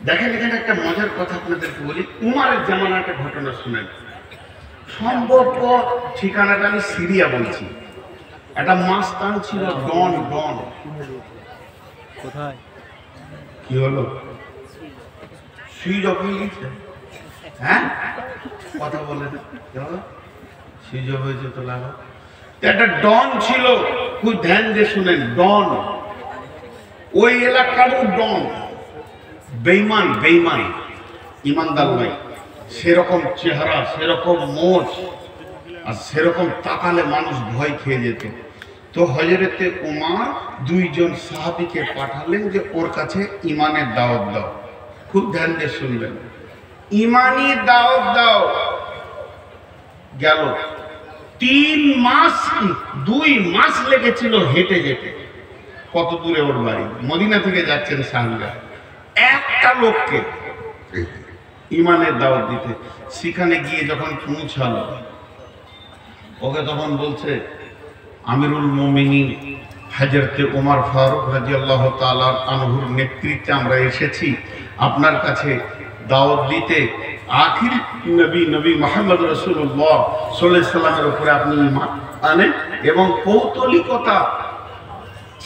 দেখেন এখানে একটা মজার কথা আপনাদেরকে বলি। উমারের জামানার একটা ঘটনা শুনেন। সম্ভব ঠিকানাটা আমি সিরিয়া বলছি। একটা মাস্তান ছিল ডন। কোথায় কি হলো? সুইচ অফ হয়ে গেছে? হ্যাঁ, কথা বলে না। সুইচ অফ হয়েছে তো লাগো। একটা ডন ছিল, খুব ধ্যান দিয়ে শুনেন। ডন, ওই এলাকার ডন, বেঈমান, ইমানদার নয়। সেরকম চেহারা, সেরকম মোচ, আর সেরকম তাকালে মানুষ ভয় খেয়ে যেত। তো হযরতে উমর দুইজন সাহাবীকে পাঠালেন যে ওর কাছে ইমানের দাওয়াত দাও। খুব ধ্যান দিয়ে শুনবেন, ইমানি দাওয়াত দাও। গেল 3 মাস, 2 মাস লেগেছিল হেঁটে যেতে। কত দূরে ওর বাড়ি, মদিনা থেকে যাচ্ছেন সাহাবীরা। একটা লোককে ইমানের দাওয়াত দিতে, সেখানে গিয়ে যখন পৌঁছালো, ওকে তখন বলছে, আমিরুল মুমিনিন হযরতে ওমর ফারুক রাদিয়াল্লাহু তাআলা আনহুর নেতৃত্বে আমরা এসেছি আপনার কাছে দাওয়াত দিতে। আখির নবী মুহাম্মদ রাসূলুল্লাহ সাল্লাল্লাহু আলাইহি সাল্লামের উপরে আপনি ঈমান আনেন এবং পৌতলিকতা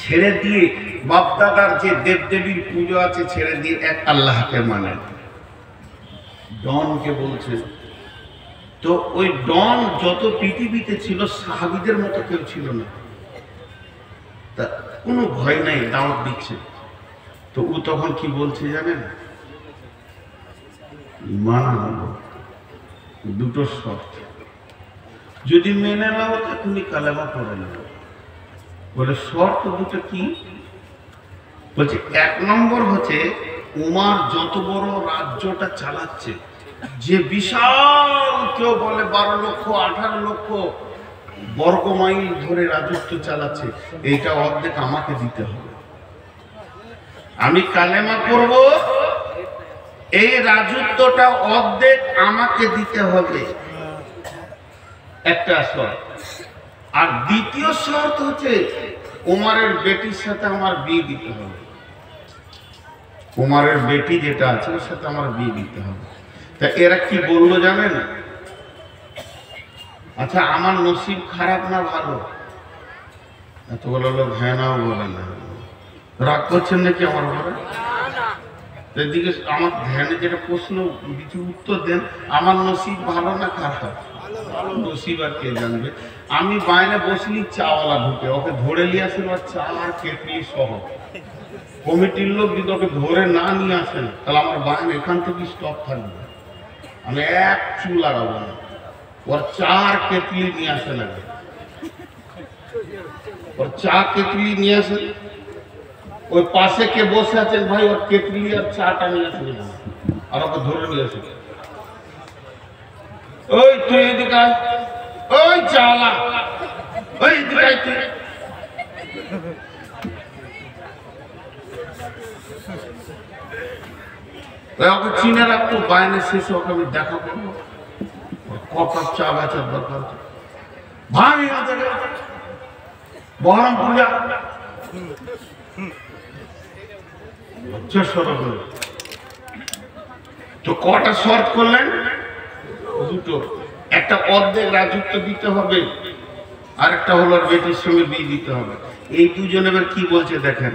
ছেড়ে দিয়ে, বাপদাদার যে দেবদেবীর পুজো আছে ছেড়ে দিয়ে এক আল্লাহকে মানেন। ডনকে বলছে। তো ওই ডন যত পৃথিবীতে ছিল সাহাবীদের মতো কেউ ছিল না, তা কোনো ভয় নাই, দাওয়াত দিচ্ছে। তো ও তখন কি বলছে জানেন? ঈমান আনবো, দুটো শর্ত, যদি মেনে নাও তো তুমি কালেমা পড়ে নেব। বলে শর্ত দুটো কি? বলছে 1 নম্বর হচ্ছে উমর যত বড় রাজ্যটা চালাচ্ছে, যে বিশাল, কেউ বলে 12 লক্ষ 18 লক্ষ বর্গ মাইল ধরে রাজত্ব চালাচ্ছে, এইটা অর্ধেক আমাকে দিতে হবে। আমি কালেমা করব, এই রাজত্বটা অর্ধেক আমাকে দিতে হবে, একটা শর্ত। আর দ্বিতীয় শর্ত হচ্ছে উমরের বেটির সাথে আমার বিয়ে দিতে হবে। উমরের বেটি যেটা আছে ওর সাথে আমার বিয়ে দিতে হবে। তা এরা কি বললো জানেন? আচ্ছা, আমার নসিব খারাপ না ভালো? এতগুলো লোক হ্যাঁ নাও বলে না। রাগ করছেন নাকি আমার ঘরে? এদিকে আমার ধ্যানে যেটা প্রশ্ন কিছু উত্তর দেন, আমার নসিব ভালো না খারাপ? ভালো নসিব আর কে জানবে। আমি বাইরে বসলি, চাওয়ালা ঢুকে ওকে ধরে নিয়ে আসেন, আর চা আর কেটলি সহ। কমিটির লোক যদি ওকে ধরে না নিয়ে আসেন, তাহলে আমার বাইরে এখান থেকে স্টপ থাকবে, আমি এক চুল লাগাবো না। ওর চা আর কেটলি নিয়ে আসেন আগে, ওর চা কেটলি নিয়ে আসেন। ওই পাশে কে বসে আছেন ভাই, ওর কেটলি আর চাটা নিয়ে আসেন, আর ওকে ধরে নিয়ে আসেন। ওই তুই এদিকে আয়, ওই চালা, ওই এদিকে আয় তুই। ওকে চিনে রাখতো, বাইরে শেষে ওকে আমি দেখা করবো, কপার চা বেচার দরকার। ভাই বহরম পূজা তো কটা শর্ত করলেন? দুটো। একটা অর্ধেক রাজত্ব দিতে হবে, আর একটা হলো বেটির সঙ্গে বিয়ে দিতে হবে। এই দুজন এবার কি বলছে দেখেন।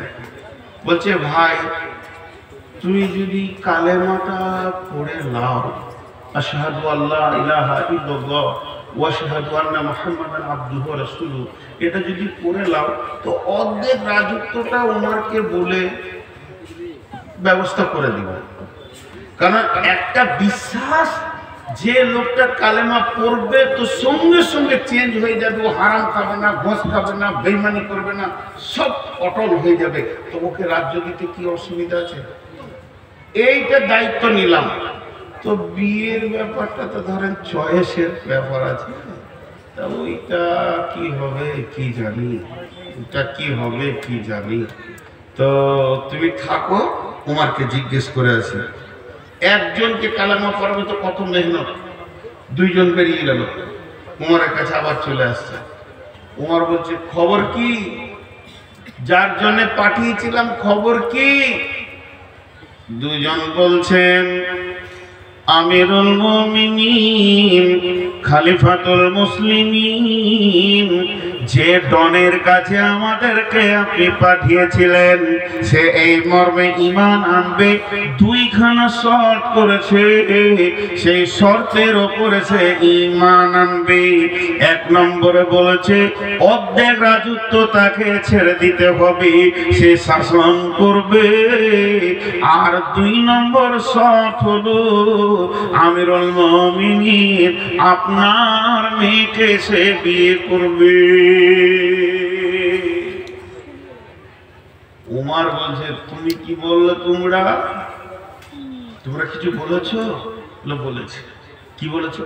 বলছে ভাই, তুমি যদি কালেমাটা পড়ে নাও, আশহাদু আল্লা ইলাহা ইল্লাল্লাহ ওয়া আশহাদু আন্না মুহাম্মাদান আবদুহু ওয়া রাসূলুহু, এটা যদি পড়ে নাও তো অর্ধেক রাজত্বটা ওমরকে বলে ব্যবস্থা করে দিব। কারণ একটা বিশ্বাস, যে লোকটা কালেমা পড়বে তো সঙ্গে সঙ্গে চেঞ্জ হয়ে যাবে, ও হারাম খাবে না, ঘোষ খাবে না, বেইমানি করবে না, সব অটল হয়ে যাবে। তো ওকে রাজ্য দিতে কি অসুবিধা আছে? এইটা দায়িত্ব নিলাম। তো বিয়ের ব্যাপারটা তো ধরেন চয়েসের ব্যাপার আছে, তা ওইটা কি হবে কি জানি, ওটা কি হবে কি জানি। তো তুমি থাকো, উমরকে জিজ্ঞেস করে আসি। একজনকে কালেমা পড়াবে তো কত মেহনত, দুইজন বেরিয়ে গেল, উমরের কাছে আবার চলে আসছে। উমর বলছে খবর কি? যার জন্য পাঠিয়েছিলাম খবর কি? দুজন বলছেন আমিরুল মুমিনিন খলিফাতুল মুসলিমিন, যে ডনের কাছে আমাদেরকে আপনি পাঠিয়েছিলেন সে এই মর্মে ঈমান আনবে। দুইখানা শর্ত করেছে, সেই শর্তের ওপরে সে ঈমান আনবে। এক নম্বরে বলেছে অর্ধেক রাজত্ব তাকে ছেড়ে দিতে হবে, সে শাসন করবে। আর দুই নম্বর শর্ত হলো আমিরুল মুমিনিন আপনার মেয়েকে সে বিয়ে করবে। উমর বলছে তুমি কি বললে? তোমরা কিছু বলেছো? বলেছে। কি বলেছো?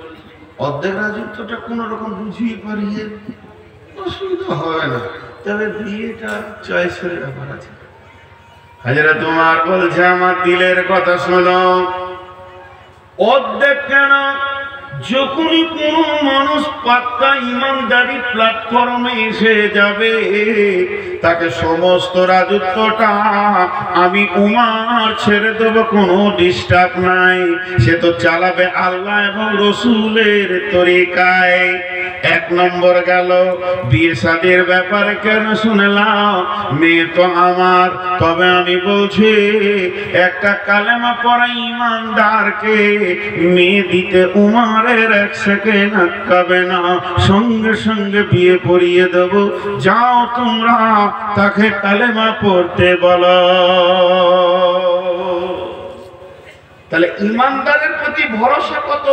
অর্ধেক রাজত্বটা কোন রকম বুঝিয়ে পারিয়ে, অসুবিধা হবে না, তবে বিয়েটা চয়েসের ব্যাপার আছে। হযরত উমর বলছে আমার দিলের কথা শোনো। অর্ধেক কেন, যখনই কোন মানুষ পাক্কা ইমানদারি প্ল্যাটফর্মে এসে যাবে তাকে সমস্ত রাজত্বটা আমি উমর ছেড়ে দেব, কোনো ডিস্টার্ব নাই। সে তো চালাবে আল্লাহ এবং রসুলের তরিকায়। এক নম্বর গেল। বিয়ে শাদীর ব্যাপারে কেন শুনলাম? মেয়ে তো আমার, তবে আমি বলছি একটা কালেমা পড়া ইমানদারকে মেয়ে দিতে উমরের এক সেকেন্ড আটকাবে না, সঙ্গে সঙ্গে বিয়ে পড়িয়ে দেব। যাও তোমরা তাকে কালেমা পড়তে বলো। তাহলে ইমানদারের প্রতি ভরসা কত?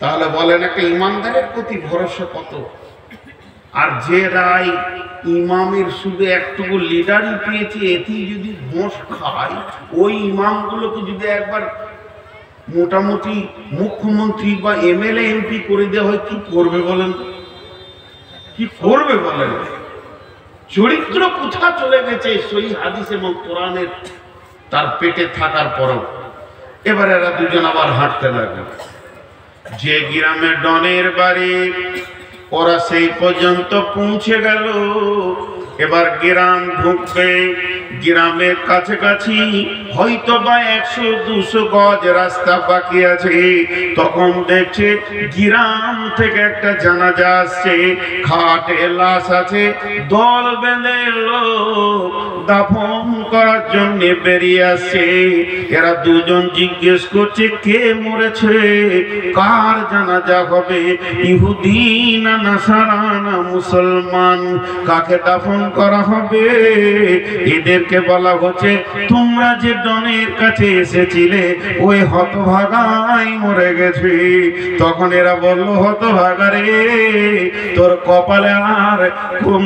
তাহলে বলেন একটা ইমানদারের প্রতি ভরসা কত? আর যে রায় ইমামের শুধু একটুকু লিডারই পেয়েছে, এতেই যদি ঘোষ খায়, ওই ইমামগুলোকে যদি একবার মোটামুটি মুখ্যমন্ত্রী বা এমএলএ এমপি করে দেওয়া হয়, কি করবে বলেন? কি করবে বলেন? চরিত্র কোথা চলে গেছে সহিহ হাদিস এবং কোরআনের তার পেটে থাকার পরও। এবার এরা দুজন আবার হাঁটতে লাগলো। যে গ্রামে ডনের বাড়ি ওরা সেই পর্যন্ত পৌঁছে গেল। এবার গ্রাম ঢুকবে, গ্রামের কাছাকাছি হয়তো বা 100-200 গজ রাস্তা বাকি আছে। তখন দেখছে গ্রাম থেকে একটা জানাজা আসছে, খাটে লাশ আছে, দল বেঁধে লোক দাফন করার জন্য বেরিয়ে আসছে। এরা দুজন জিজ্ঞেস করছে কে মরেছে, কার জানাজা হবে, ইহুদি না নাসারা না মুসলমান, কাকে দাফন করা হবে? এদেরকে বলা হচ্ছে তোমরা যে ডনের কাছে এসেছিলে ওই হতভাগাই মরে গেছে। তখন এরা বলল হতভাগা রে, তোর কপালে আর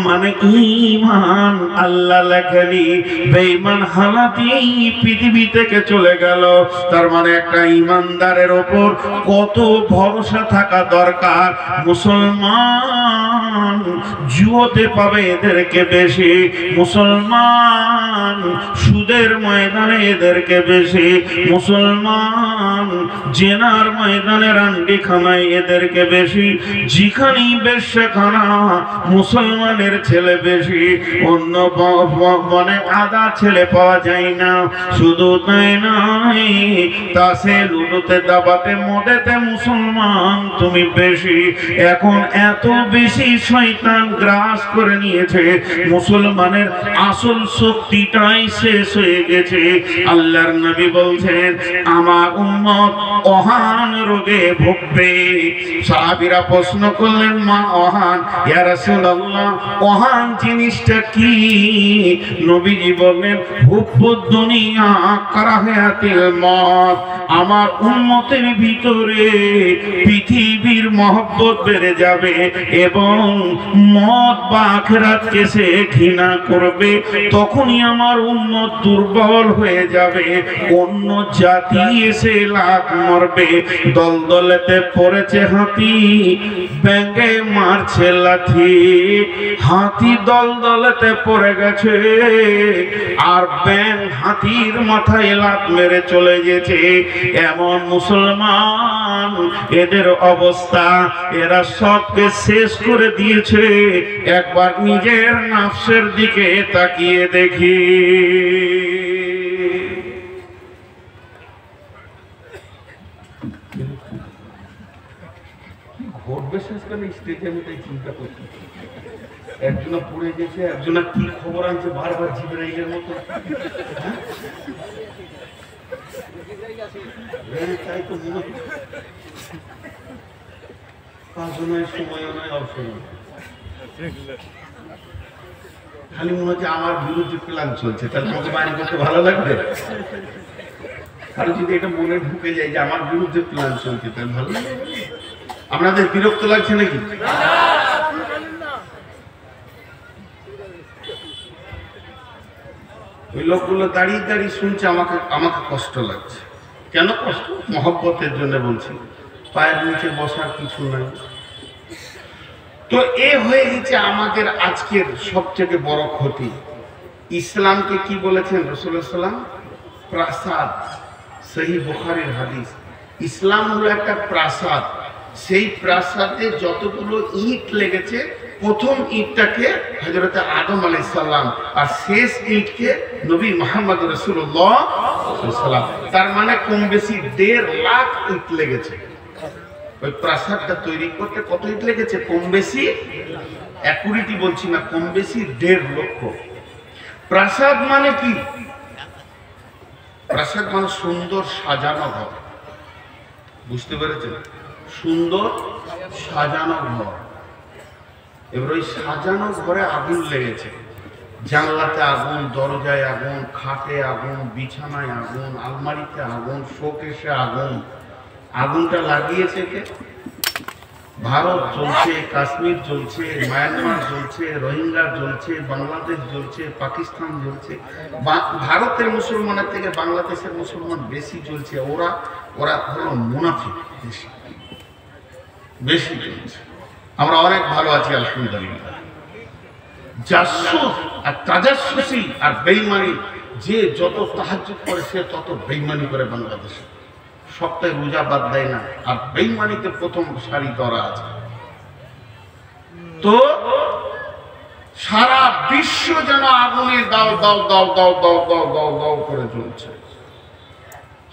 মানে ঈমান আল্লাহ লেখেনি, বেঈমান হালাতেই পৃথিবী থেকে চলে গেল। তার মানে একটা ঈমানদারের ওপর কত ভরসা থাকা দরকার। মুসলমান জুয়োতে পাবে এদেরকে বেশি, মুসলমান সুদের ময়দানে এদেরকে বেশি, মুসলমান জেনার ময়দানে রান্ডি খানায় এদেরকে বেশি, যেখানেই বেশ্যাখানা মুসলমানের ছেলে বেশি, অন্য বনে আদা ছেলে পাওয়া যায় না। শুধু তাই নয়, তাসে লুডুতে দাবাতে মদেতে মুসলমান তুমি বেশি। এখন এত বেশি শয়তান গ্রাস করে নিয়েছে, মুসলমানের আসল শক্তিটাই শেষ হয়ে গেছে। আল্লাহর নবী বলছেন আমার উম্মত অহান রোগে ভুগবে। সাহাবীরা প্রশ্ন করলেন মা অহান, ইয়া রাসূলুল্লাহ অহান জিনিসটা কি? নবীজি বললেন হুব্বুদ দুনিয়া কারাহাতিল মত। আমার উম্মতের ভিতরে পৃথিবীর মহব্বত বেড়ে যাবে এবং মত বা আখিরাতকে সে ঘৃণা করবে। তখনই আমার উম্মত দুর্বল হয়ে যাবে, অন্য জাতি এসে লাত মারবে। দলদলেতে পড়েছে হাতি, ব্যাঙে মারছে লাথি। হাতি দলদলেতে পড়ে গেছে, আর ব্যাঙ হাতির মাথায় লাত মেরে চলে গেছে। এমন মুসলমান, এদের অবস্থা, এরা সবকে শেষ করে দিয়েছে। একবার নিজের নাফসের দিকে তাকিয়ে দেখি। ঘটবে শেষ করে স্টেজে আমি তাই চিন্তা করছি। একজনা পড়ে গেছে, একজনা কি খবর আনছে বারবার জিবরাইলের মতো। তাই তো মনে হয় পাঁচজনের সময়ও নয়, অসময়। খালি মনে হচ্ছে আমার বিরুদ্ধে প্ল্যান চলছে, তাহলে আমাকে বাইরে করতে ভালো লাগবে। আর যদি এটা মনে ঢুকে যায় যে আমার বিরুদ্ধে প্ল্যান চলছে, তাহলে ভালো লাগবে। আপনাদের বিরক্ত লাগছে নাকি? ওই লোকগুলো দাঁড়িয়ে দাঁড়িয়ে শুনছে, আমাকে কষ্ট লাগছে। কেন কষ্ট? মহব্বতের জন্য বলছি। পায়ের নিচে বসার কিছু নাই। তো এ হয়ে গেছে আমাদের আজকের সবচেয়ে বড় ক্ষতি। ইসলামকে কি বলেছেন রাসূলুল্লাহ সাল্লাল্লাহু আলাইহি ওয়াসাল্লাম? প্রাসাদ। সহিহ বুখারীর হাদিস। ইসলাম হলো একটা প্রাসাদ। সেই প্রাসাদে যতগুলো ইট লেগেছে, প্রথম ইটটাকে হযরত আদম আলাইহিস সালাম, আর শেষ ইটকে নবী মুহাম্মদ রাসূলুল্লাহ সাল্লাল্লাহু আলাইহি ওয়াসাল্লাম। তার মানে কম বেশি 1.5 লাখ ইট লেগেছে। ওই প্রাসাদটা তৈরি করতে কত ইট লেগেছে? কম বেশি, অ্যাকুরেটই বলছি না, কম বেশি 1.5 লক্ষ। প্রাসাদ মানে কি? প্রাসাদ মানে সুন্দর সাজানো ঘর। বুঝতে পেরেছেন? সুন্দর সাজানো ঘর। এবার ওই সাজানো ঘরে আগুন লেগেছে। জানলাতে আগুন, দরজায় আগুন, খাটে আগুন, বিছানায় আগুন, আলমারিতে আগুন, শোকেসে আগুন। আগুনটা লাগিয়েছে কে? ভারত জ্বলছে, কাশ্মীর জ্বলছে, মায়ানমার জ্বলছে, রোহিঙ্গা জ্বলছে, বাংলাদেশ জ্বলছে, পাকিস্তান জ্বলছে। ভারতের মুসলমানের থেকে বাংলাদেশের মুসলমান বেশি জ্বলছে। ওরা হলো মুনাফিক, বেশি জ্বলছে। আমরা অনেক ভালো আছি আলহামদুলিল্লাহ। জাসুস আর তাজাসুসি আর বেঈমানি, যে যত তাহাজ্জুদ করে সে তত বেঈমানি করে বাংলাদেশে। সপ্তাহে রোজা বাদ দেয় না, আর বেঈমানিতে প্রথম সারি ধরা আছে। তো সারা বিশ্ব যেন আগুনে দাও দাও দাও দাও দাও দাও দাও দাও করে জ্বলছে।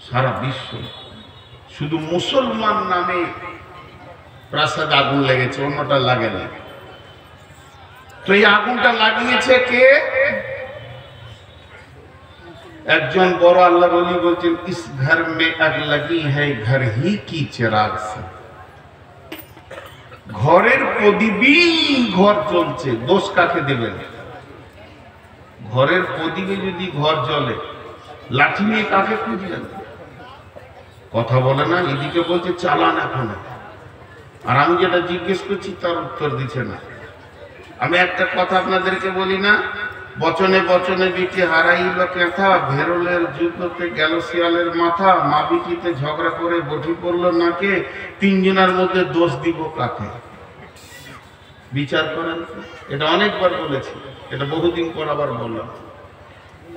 সারা বিশ্ব। শুধু মুসলমান নামে প্রাসাদ আগুন লেগেছে, অন্যটা লাগে না। তো এই আগুনটা লাগিয়েছে কে? একজন বড় আল্লাহর ওলি বলছেন, ইস ঘর মে আগ লাগি হ্যায় ঘর হি কি চিরাগ সে। ঘরের প্রদীপই ঘর জ্বলছে, দোষ কাকে দেবেন? ঘরের প্রদীপে যদি ঘর জ্বলে, লাঠি নিয়ে কাকে খুঁজবেন? কথা বলে না। এদিকে বলছে চালান এখন, আর আমি যেটা জিজ্ঞেস করছি তার উত্তর দিচ্ছে না। আমি একটা কথা আপনাদেরকে বলি না, বচনে বচনে বিটি হারাইল কেথা, ভেরলের যুদ্ধতে গেল শিয়ালের মাথা, মা বিটিতে ঝগড়া করে বটি পড়লো নাকে, তিনজনের মধ্যে দোষ দিব কাকে? বিচার করেন। এটা অনেকবার বলেছি, এটা বহুদিন পর আবার বললাম।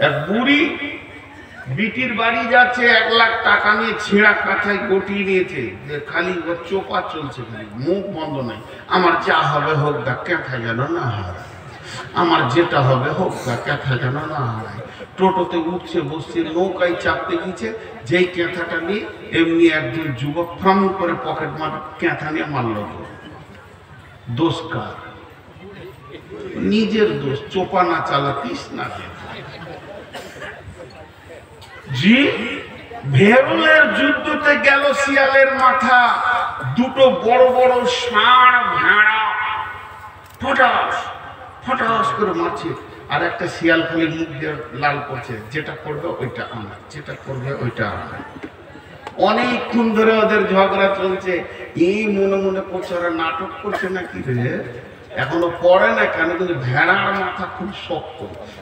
এক বুড়ি বিটির বাড়ি যাচ্ছে, 1 লাখ টাকা নিয়ে ছেঁড়া কাঁথায় গটিয়ে নিয়েছে, যে খালি ওর চোপা চলছে, খালি মুখ বন্ধ নাই। আমার যা হবে হোক গা, কেথা যেন না হারায়, আমার যেটা হবে হোক গা, কেথা যেন না হারায়। টোটোতে উঠছে, বসছে, নৌকায় চাপতে গিয়েছে, যেই কেঁথাটা নিয়ে এমনি একজন যুবক ফ্রম করে পকেট মার কেঁথা নিয়ে মারল। দোষ কার? নিজের দোষ। চোপা না চালাতিস না। জি, ভেরুলের যুদ্ধতে গেল শিয়ালের মাথা, দুটো বড় বড় ষাঁড় ভেড়া ফটাস ফটাস করে মারছে, আর একটা শিয়াল খালি মুখ দিয়ে লাল করছে, যেটা করবে ওইটা আমার, যেটা করবে ওইটা আমার। অনেকক্ষণ ধরে ওদের ঝগড়া চলছে। এই মনে মনে করছে ওরা নাটক করছে নাকি রে, এখনো পড়ে না কেন, কিন্তু ভেড়ার মাথা খুব শক্ত,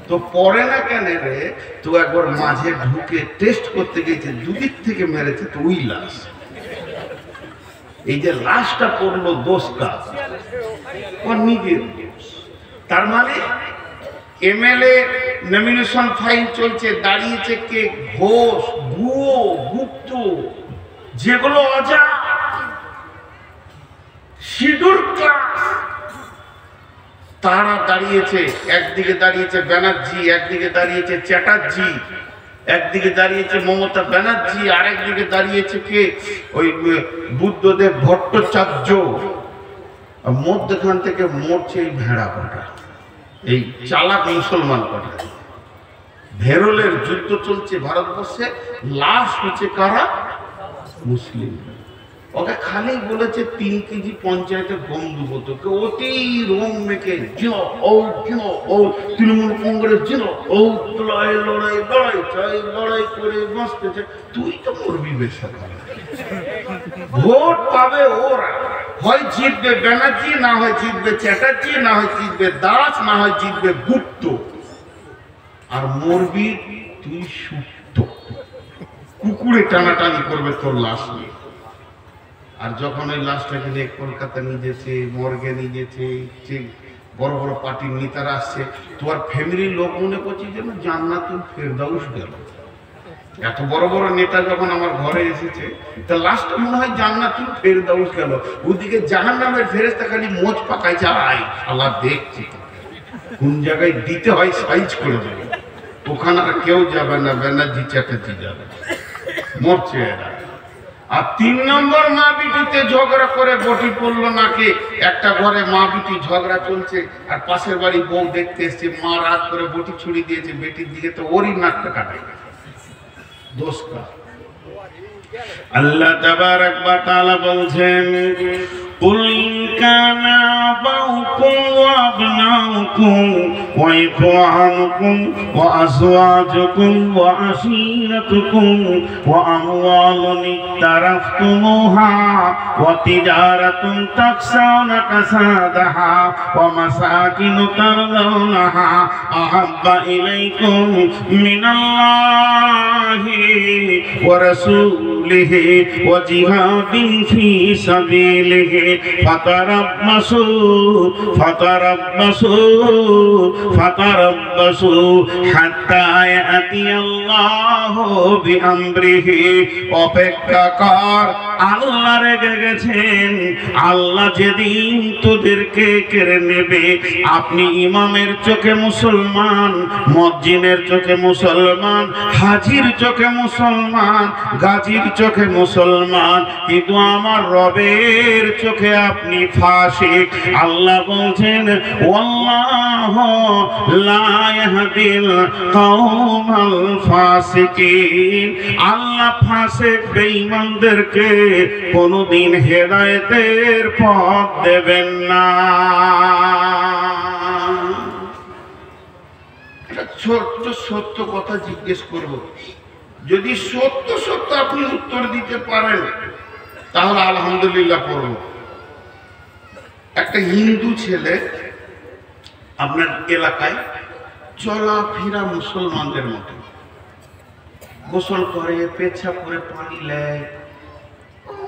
তো পড়ে না কেন রে, তো একবার মাঝে ঢুকে টেস্ট করতে গেছে, দুদিক থেকে মেরেছে, তো ওই লাশ। এই যে লাশটা পড়লো দোষ কাজ ওর নিজের দোষ। তার মানে এমএলএ নমিনেশন ফাইল চলছে, দাঁড়িয়েছে কে? ঘোষ, ভুয়ো, গুপ্ত, যেগুলো অজা শিডিউল ক্লাস, তারা দাঁড়িয়েছে। একদিকে দাঁড়িয়েছে ব্যানার্জি, একদিকে দাঁড়িয়েছে চ্যাটার্জি, একদিকে দাঁড়িয়েছে মমতা ব্যানার্জি, আরেকদিকে দাঁড়িয়েছে কে? ওই বুদ্ধদেব ভট্টাচার্য। মধ্যখান থেকে মরছে এই ভেড়া কটা, এই চালাক মুসলমান কটা। ভেরোলের যুদ্ধ চলছে ভারতবর্ষে, লাশ হচ্ছে কারা? মুসলিম। ওকে খালি বলেছে 3 কেজি পঞ্চায়েতে গম দেবো তোকে, ওতেই রং মেখে তৃণমূল কংগ্রেস লড়াই লড়াই লড়াই চাই, লড়াই করে বাঁচতেছে। তুই তো মরবি বেসরকারি। ভোট পাবে ওরা, হয় জিতবে ব্যানার্জি, না হয় জিতবে চ্যাটার্জি, না হয় জিতবে দাস, না হয় জিতবে গুপ্ত, আর মরবি তুই সুপ্ত। কুকুরে টানাটানি করবে তোর লাশ নিয়ে। আর যখন ওই লাশটাকে নিয়ে কলকাতা নিয়ে যেছে, মর্গে নিয়ে যেছে, বড় বড় পার্টির নেতারা আসছে, তোমার ফ্যামিলির লোক মনে করছে যেন জান্নাতুল ফেরদাউস গেল। এত বড় বড় নেতা যখন আমার ঘরে এসেছে, তা লাস্টটা মনে হয় জান্নাতুল ফেরদাউস গেল। ওদিকে জাহান্নামের ফেরেশতা খালি মোচ পাকায় যায়, শালা দেখছি কোন জায়গায় দিতে হয় সাইজ করে দেবে। ওখানে আর কেউ যাবে না, ব্যানার্জি চ্যাটার্জি যাবে, মরছে এরা। আর 3 নম্বর মা বিটিতে ঝগড়া করে বটি পড়লো নাকে। একটা ঘরে মা বিটি ঝগড়া চলছে, আর পাশের বাড়ি বউ দেখতে এসছে, মা রাগ করে বটি ছুরি দিয়েছে বেটির দিকে, তো ওরই নাকটা কাটে। দোষ কার? আল্লাহ তাবারক ওয়া তাআলা বলছেন, কুল কানা আবাউকুম ওয়া আবনাউকুম ওয়া ইখওয়ানুকুম ওয়া আযওয়াজুকুম ওয়া আশীরাতুকুম ওয়া আমওয়ালুন ইকতারাফতুমুহা ওয়া তিজারাতুন তাখশাউনা কাসাদাহা ওয়া মাসাকিনু তারদাউনাহা আহাব্বা ইলাইকুম মিনাল্লাহি ওয়া রাসূলিহি ওয়া জিহাদিন ফি সাবিলিহি ফাতারাব্বাসু হাত্তা ইয়াতিয়াল্লাহু বিআমরিহি। অপেক্ষা কর, আল্লাহ রেগে গেছেন। আল্লাহ যেদিন তোদেরকে কেড়ে নেবে, আপনি ইমামের চোখে মুসলমান, মুয়াজ্জিনের চোখে মুসলমান, হাজির চোখে মুসলমান, গাজীর চোখে মুসলমান, কিন্তু আমার রবের চোখে আপনি ফাসিক। আল্লাহ বলছেন, ওয়াল্লাহু লা ইয়াহদিল কওমাল ফাসিকিন। আল্লাহ ফাসিক বেঈমানদেরকে কোনদিন হেদায়েতের পথ দেবেন না। ছোট্ট সত্য কথা জিজ্ঞেস করব, যদি সত্য সত্য আপনি উত্তর দিতে পারেন তাহলে আলহামদুলিল্লাহ পড়ব। একটা হিন্দু ছেলে আপনার এলাকায় চলাফেরা মুসলমানদের মতো, গোসল করে, পেচ্ছাপ করে, পানি নেয়,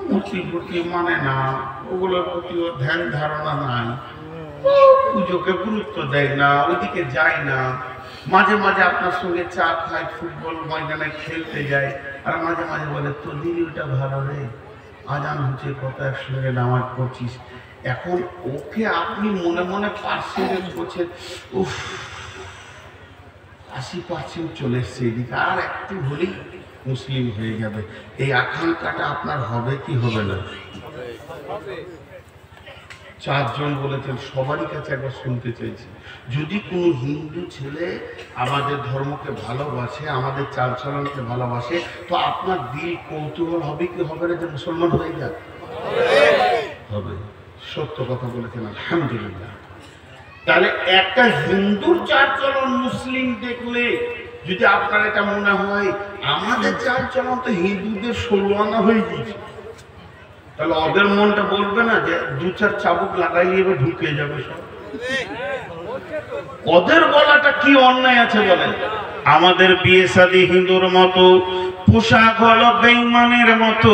মূর্তি ফুর্তি মানে না, ওগুলোর প্রতি ওর ধ্যান ধারণা নাই, পুজোকে গুরুত্ব দেয় না, ওইদিকে যায় না। মাঝে মাঝে আপনার সঙ্গে চা খায়, ফুটবল ময়দানে খেলতে যায়, আর মাঝে মাঝে বলে তোদের ওটা ভালো রে, আজান হচ্ছে কত, একসঙ্গে নামাজ পড়ছিস। এখন ওকে আপনি মনে মনে পার্সেন্টেজ করছেন, উফ 80% চলে এসছে এদিকে, আর একটু হলেই মুসলিম হয়ে যাবে। এই আকাঙ্ক্ষাটা আপনার হবে কি হবে না? 4 জন বলেছেন, সবারই কাছে একবার শুনতে চাইছি, যদি কোনো হিন্দু ছেলে আমাদের ধর্মকে ভালোবাসে, আমাদের চালচলনকে ভালোবাসে, তো আপনার দিল কৌতূহল হবে কি হবে না যে মুসলমান হয়ে যাক? হবে। সত্য কথা বলেছেন, আলহামদুলিল্লাহ। তাহলে একটা হিন্দুর চালচলন মুসলিম দেখলে যদি আপনার এটা মনে হয় আমাদের চালচলন তো হিন্দুদের 16 আনা হয়ে গেছে, তাহলে ওদের মনটা বলবে না যে 2-4 চাবুক লাগাইলে এবার ঢুকে যাবে সব? ওদের বলাটা কি অন্যায় আছে বলেন? আমাদের বিয়ে শাদী হিন্দুর মতো, পোশাক হলো বেঈমানের মতো,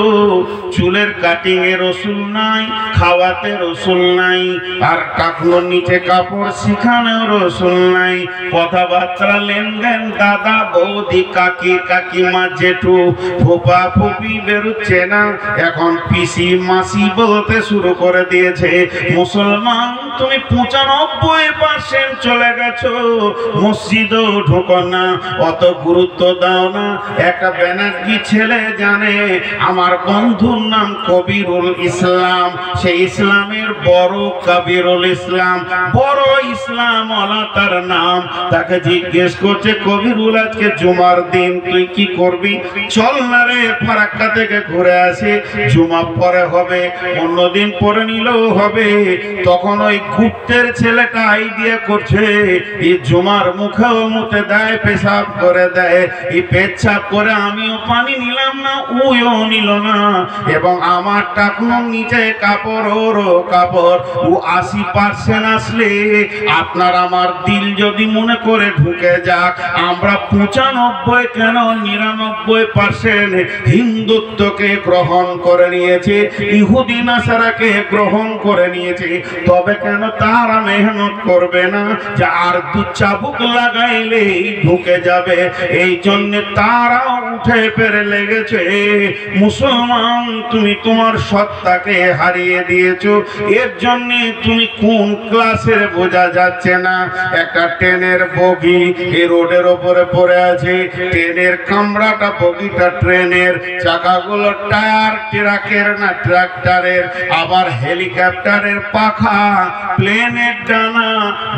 চুলের কাটিং এর রসুল নাই, খাওয়াতে রসুল নাই, আর টাকলোর নিচে কাপড় শিখানোর রসুল নাই। কথাবার্তা লেনদেন দাদা বৌদি কাকি কাকিমা জেঠু ফুপা ফুপি বেরোচ্ছে না, এখন পিসি মাসি বলতে শুরু করে দিয়েছে। মুসলমান তুমি 95% চলে গেছো, মসজিদও ঢোকো না, অত গুরুত্ব দাও না। একটা ব্যানার্জি ছেলে জানে আমার বন্ধুর নাম কবিরুল ইসলাম, সেই ইসলামের বড় কবিরুল ইসলাম, বড় ইসলাম ওয়ালা তার নাম। তাকে জিজ্ঞেস করছে কবিরুল আজকে জুমার দিন তুই কি করবি? চল না রে ফারাক্কা থেকে ঘুরে আসি, জুমা পরে হবে, অন্যদিন পরে নিলেও হবে। তখন ওই গুপ্তের ছেলেটা আইডিয়া করছে এই জুমার মুখেও মুতে দেয়, পেশাব করে দেয়, এই পেচ্ছাপ করে আমিও পানি নিলাম না, ওও নিল না, এবং আমার টাকনোর নিচে কাপড় ওরও কাপড়। ও 80% আসলে আপনার আমার দিল যদি মনে করে ঢুকে যাক, আমরা 95 কেন 99% হিন্দুত্বকে গ্রহণ করে নিয়েছে, ইহুদি নাসারাকে গ্রহণ করে নিয়েছে। তবে কেন তারা মেহনত করবে না যে আর দু চাবুক লাগাইলেই ঢুকে যাবে? এই জন্য তারাও উঠে পেরে লেগেছে। মুসলমান তুমি তোমার সত্তাকে হারিয়ে দিয়েছো, এর জন্য তুমি কোন ক্লাসের বোঝা যাচ্ছে না। একটা ট্রেনের বগি এই রোডের ওপরে পড়ে আছে, ট্রেনের কামরাটা বগিটা ট্রেনের, চাকাগুলো টায়ার ট্রাকের না ট্রাক্টরের, আবার হেলিকপ্টারের পাখা, প্লেনের ডানা।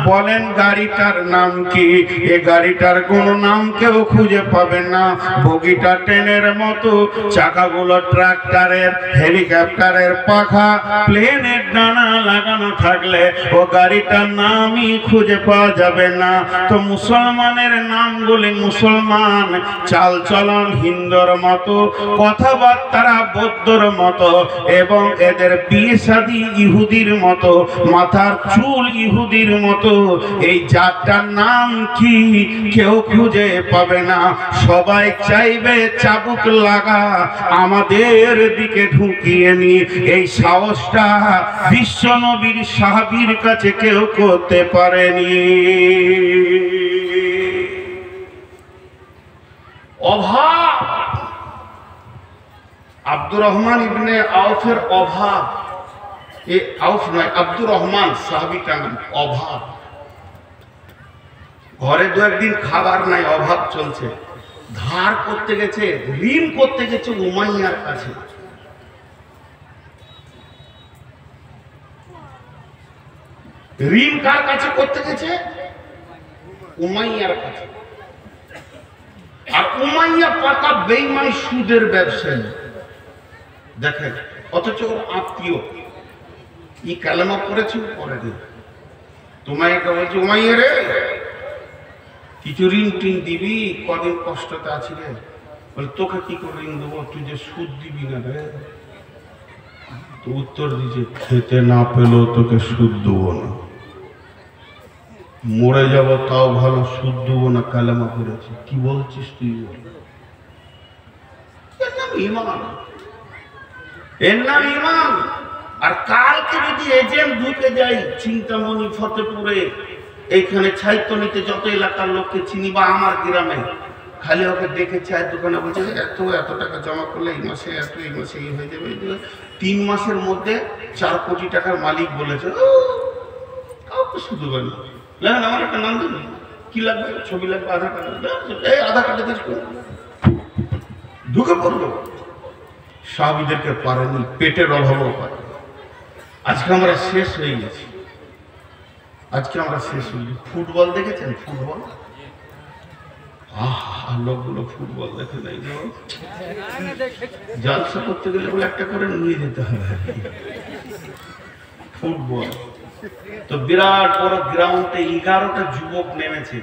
বলেন গাড়িটার নাম কি? এই গাড়িটার কোনো নাম কেউ খুঁজে পাবে না। বগিটা ট্রেনের মতো, চাকাগুলো ট্রাক্টরের, হেলিকপ্টারের পাখা, প্লেনের ডানা লাগানো থাকলে ও গাড়িটার নামই খুঁজে পাওয়া যাবে না। তো মুসলমানের নামগুলি মুসলমান, চালচলন হিন্দুর মতো, কথাবার্তা বৌদ্ধর মতো, এবং এদের বিয়ে শাদী ইহুদির মতো, মাথার চুল ইহুদির মতো। এই জাতটার নাম কি কেউ খুঁজে পাবে না। সবাই চাইবে চাবুক লাগা আমাদের দিকে ঢুকিয়ে নি। এই সাহসটা বিশ্ব নবীর সাহাবীর কাছে কেউ করতে পারেনি। অভাব, আব্দুর রহমান ইবনে আউফের অভাব, এ আউফ নয়, আব্দুর রহমান সাহাবীটার নাম। অভাব, ঘরে দু একদিন খাবার নাই, অভাব চলছে, ধার করতে গেছে, ঋণ করতে গেছে উমাইয়ার কাছে। ঋণ কার কাছে করতে গেছে? উমাইয়ার কাছে। আর উমাইয়া পাকা বেঈমান সুদের ব্যবসায়ী, দেখেন, অথচ আত্মীয়। ই কালেমা পড়েছে পড়েনি, তোমায় বলছে উমাইয়া রে কিছু ঋণ টিন দিবি, কদিন কষ্টতে আছি রে। বলে তোকে কি করে ঋণ দেবো, তুই যে সুদ দিবি না রে। তো উত্তর দিচ্ছে খেতে না পেলেও তোকে সুদ দেবো না, মরে যাব তাও ভালো, সুদ দেবো না, কালেমা করেছি। কি বলছিস তুই? এর নাম ঈমান, এর নাম ঈমান। আর কালকে যদি এজেন্ট ঢুকে যাই চিন্তামণি ফতেপুরে, এইখানে ছাইতনিতে যত এলাকার লোককে চিনি বা আমার গ্রামে, খালি ওকে দেখে চায়ের দোকানে বলছে এত টাকা জমা করলে এই মাসে এত, এই মাসে এই হয়ে যাবে। 3 মাসের মধ্যে 4 কোটি টাকার মালিক বলেছে, কাউকে শুধু বলি লেন আমার একটা নাম দেবে, কি লাগবে? ছবি লাগবে, আধার কার্ড লাগবে, এই আধার কার্ডে দেশ ঢুকে পড়লো। সাহাবীদেরকে পারেনি, পেটের অভাবও পারে। আজকে আমরা শেষ হয়ে গেছি, আজকে আমরা শেষ হয়ে গেছি। ফুটবল দেখেছেন? ফুটবল, লোকগুলো ফুটবল দেখে নাই, জলসা করতে গেলে বলে একটা করে নিয়ে যেতে হবে ফুটবল। তো বিরাট বড় গ্রাউন্ডে 11টা যুবক নেমেছে,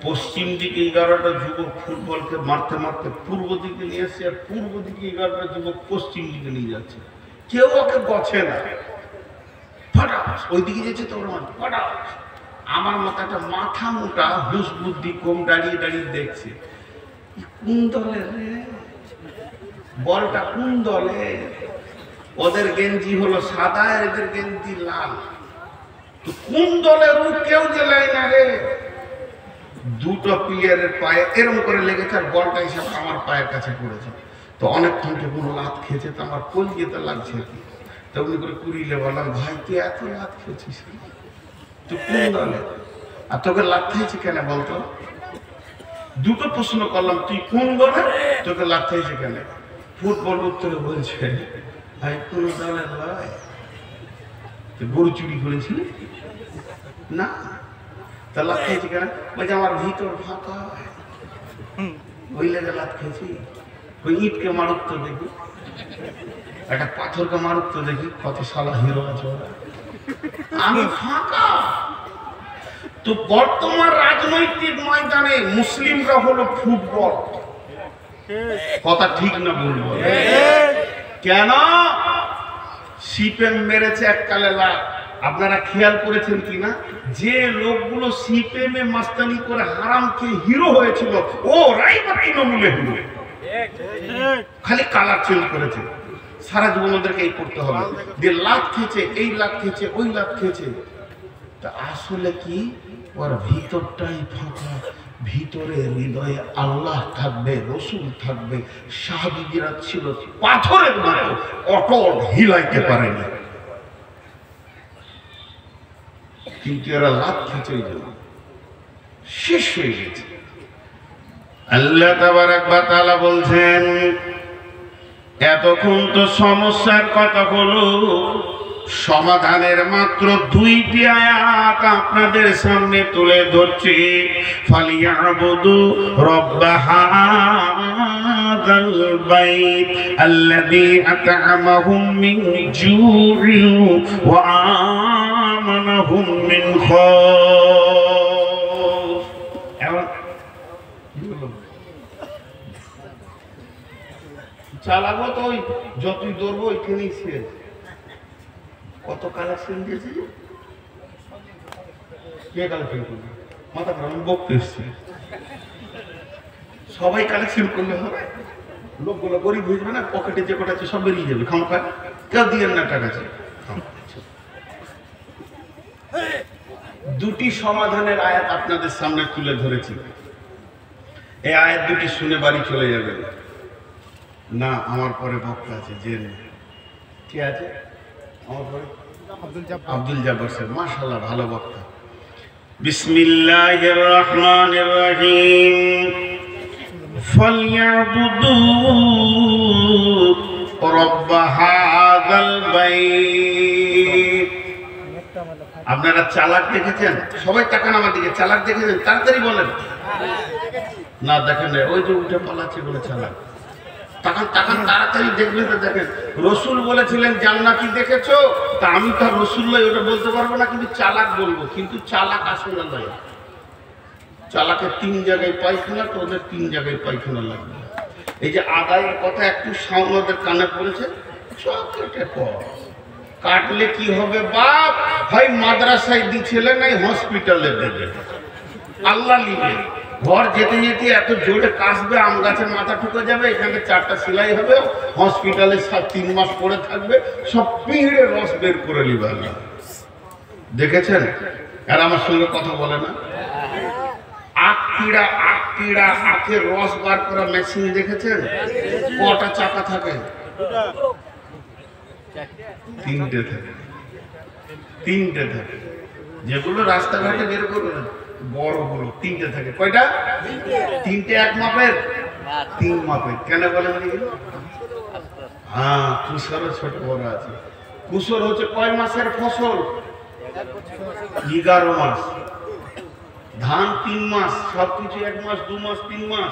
পশ্চিম দিকে 11টা যুবক ফুটবলকে মারতে মারতে পূর্ব দিকে নিয়ে আসছে, আর পূর্ব দিকে 11টা যুবক পশ্চিম দিকে নিয়ে যাচ্ছে। কেউ ওকে গছে না। ফটাস ওইদিকে যেছে তো ফটাস। আমার মতো একটা মাথা মোটা হুঁশ বুদ্ধি কম দাঁড়িয়ে দাঁড়িয়ে দেখছে কোন দলের রে, বলটা কোন দলের। ওদের গেঞ্জি হলো সাদা, এদের গেঞ্জি লাল। তো কোন দলের কেউ জেলায় না রে। দুটো প্লেয়ারের পায়ে এরম করে লেগেছে আর বলটা হিসাবে আমার পায়ের কাছে পড়েছে। তো অনেকক্ষণ থেকে কোনো লাত খেয়েছে, তো আমার কোল যেতে লাগছে কি। তো উনি করে কুড়িলে বললাম, ভাই তুই এত লাত খেয়েছিস তুই কোন দলে, আর তোকে লাত খেয়েছি কেন বলতো। দুটো প্রশ্ন করলাম, তুই কোন দলে, তোকে লাত খেয়েছে কেন। ফুটবল উত্তরে বলছে, ভাই কোন দলের লয়। গরু চুরি করেছি না, তা লাত খেয়েছি কেন, বলছে আমার ভিতর ফাঁকা ওই লেগে লাত খেয়েছি। ওই ইটকে মারুক তো দেখি, একটা পাথরকে মারুক তো দেখি, কত সালা হিরো আছে ওরা, আমি ফাঁকা। তো বর্তমান রাজনৈতিক ময়দানে মুসলিমরা হলো ফুটবল, কথা ঠিক না বলবো কেন। সিপিএম মেরেছে এককালে লাভ, আপনারা খেয়াল করেছেন কিনা, যে লোকগুলো সিপিএম এ মাস্তানি করে হারাম খেয়ে হিরো হয়েছিল ওরাই বা তৃণমূলে হিরো, খালি কালার চেঞ্জ করেছে। সারা জীবন ওদেরকে এই করতে হবে যে লাভ খেয়েছে, এই লাভ খেয়েছে, ওই লাভ খেয়েছে। তা আসলে কি, ওর ভিতরটাই ফাঁকা, ভিতরে হৃদয়ে আল্লাহ থাকবে, রসুল থাকবে, সাহাবীরা ছিল পাথরের মতো অটল, হিলাইতে পারেনি। কিন্তু এরা লাভ খেয়েছে, শেষ হয়ে গেছে। আল্লাহ তাবারাক ওয়া তাআলা বলছেন, এতক্ষণ তো সমস্যার কথা হলো, সমাধানের মাত্র 2টি আয়াত আপনাদের সামনে তুলে ধরছি। ফালিয়াবুদু রাব্ব হাযাল বাইত আল্লাযী আত'আমাহুম মিন জু'ইন ওয়া আমানাহুম মিন খাউফ। চালাবো তো যতই দৌড়বো ওইখানেই শেষ। কত কালেকশন দিয়েছি, কে কালেকশন করবে, মাথা খারাপ, আমি বকতে এসছি। সবাই কালেকশন করলে হবে, লোকগুলো গরিব হয়ে যাবে না, পকেটে যে কটা আছে সব বেরিয়ে যাবে, খামখা কেউ দিয়ে না টাকা আছে। 2টি সমাধানের আয়াত আপনাদের সামনে তুলে ধরেছি। এই আয়াত 2টি শুনে বাড়ি চলে যাবে না, আমার পরে বক্তা আছে, জেন কি আছে আমার পরে, আব্দুল জব্বার স্যার, মাশাআল্লাহ ভালো বক্তা। বিসমিল্লাহির রহমানির রহিম। ফালইয়াবুদু রাব্ব হাযাল বাইত। আপনারা চালাক দেখেছেন? সবাই তাকান আমার দিকে, চালাক দেখেছেন? তাড়াতাড়ি বলেন। না দেখেন না, ওই যে উঠে পালাচ্ছে বলে চালাক। তাকান তাকান, তাড়াতাড়ি দেখবেন তো। দেখেন, রসুল বলেছিলেন জান্নাতি দেখেছো, তা আমি তো রসুল নই, ওটা বলতে পারবো না, কিন্তু চালাক বলবো। কিন্তু চালাক আসলে নয়, চালাকের 3 জায়গায় পায়খানা, তো ওদের 3 জায়গায় পায়খানা লাগবে। এই যে আদায়ের কথা একটু সামনে ওদের কানে পড়েছে, সব কেটে পড়। কাটলে কি হবে বাপ, হয় মাদ্রাসায় দিছিলে, নাই হসপিটালে দেবে, আল্লাহ নিবে। ঘর যেতে যেতে এত জোরে কাশবে, আম গাছের মাথা ঠুকে যাবে, এখানে 4টা সেলাই হবে, হসপিটালে 3 মাস পরে থাকবে, সব পিঁড়ে রস বের করে নিবে আল্লাহ। দেখেছেন? আর আমার সঙ্গে কথা বলে না। আখ পিড়া আখের রস বার করা মেশিন দেখেছেন? কটা চাকা থাকে? 3টে থাকে, 3টে থাকে। যেগুলো রাস্তাঘাটে বের করবে বড়গুলো 3টে থাকে। কয়টা? 3টে এক মাপের, 3 মাপের। কেন বলেন? হ্যাঁ, কুসরও ছোট বড় আছে। কুসর হচ্ছে কয় মাসের ফসল? 11 মাস। ধান 3 মাস, সবকিছু 1 মাস, 2 মাস, 3 মাস।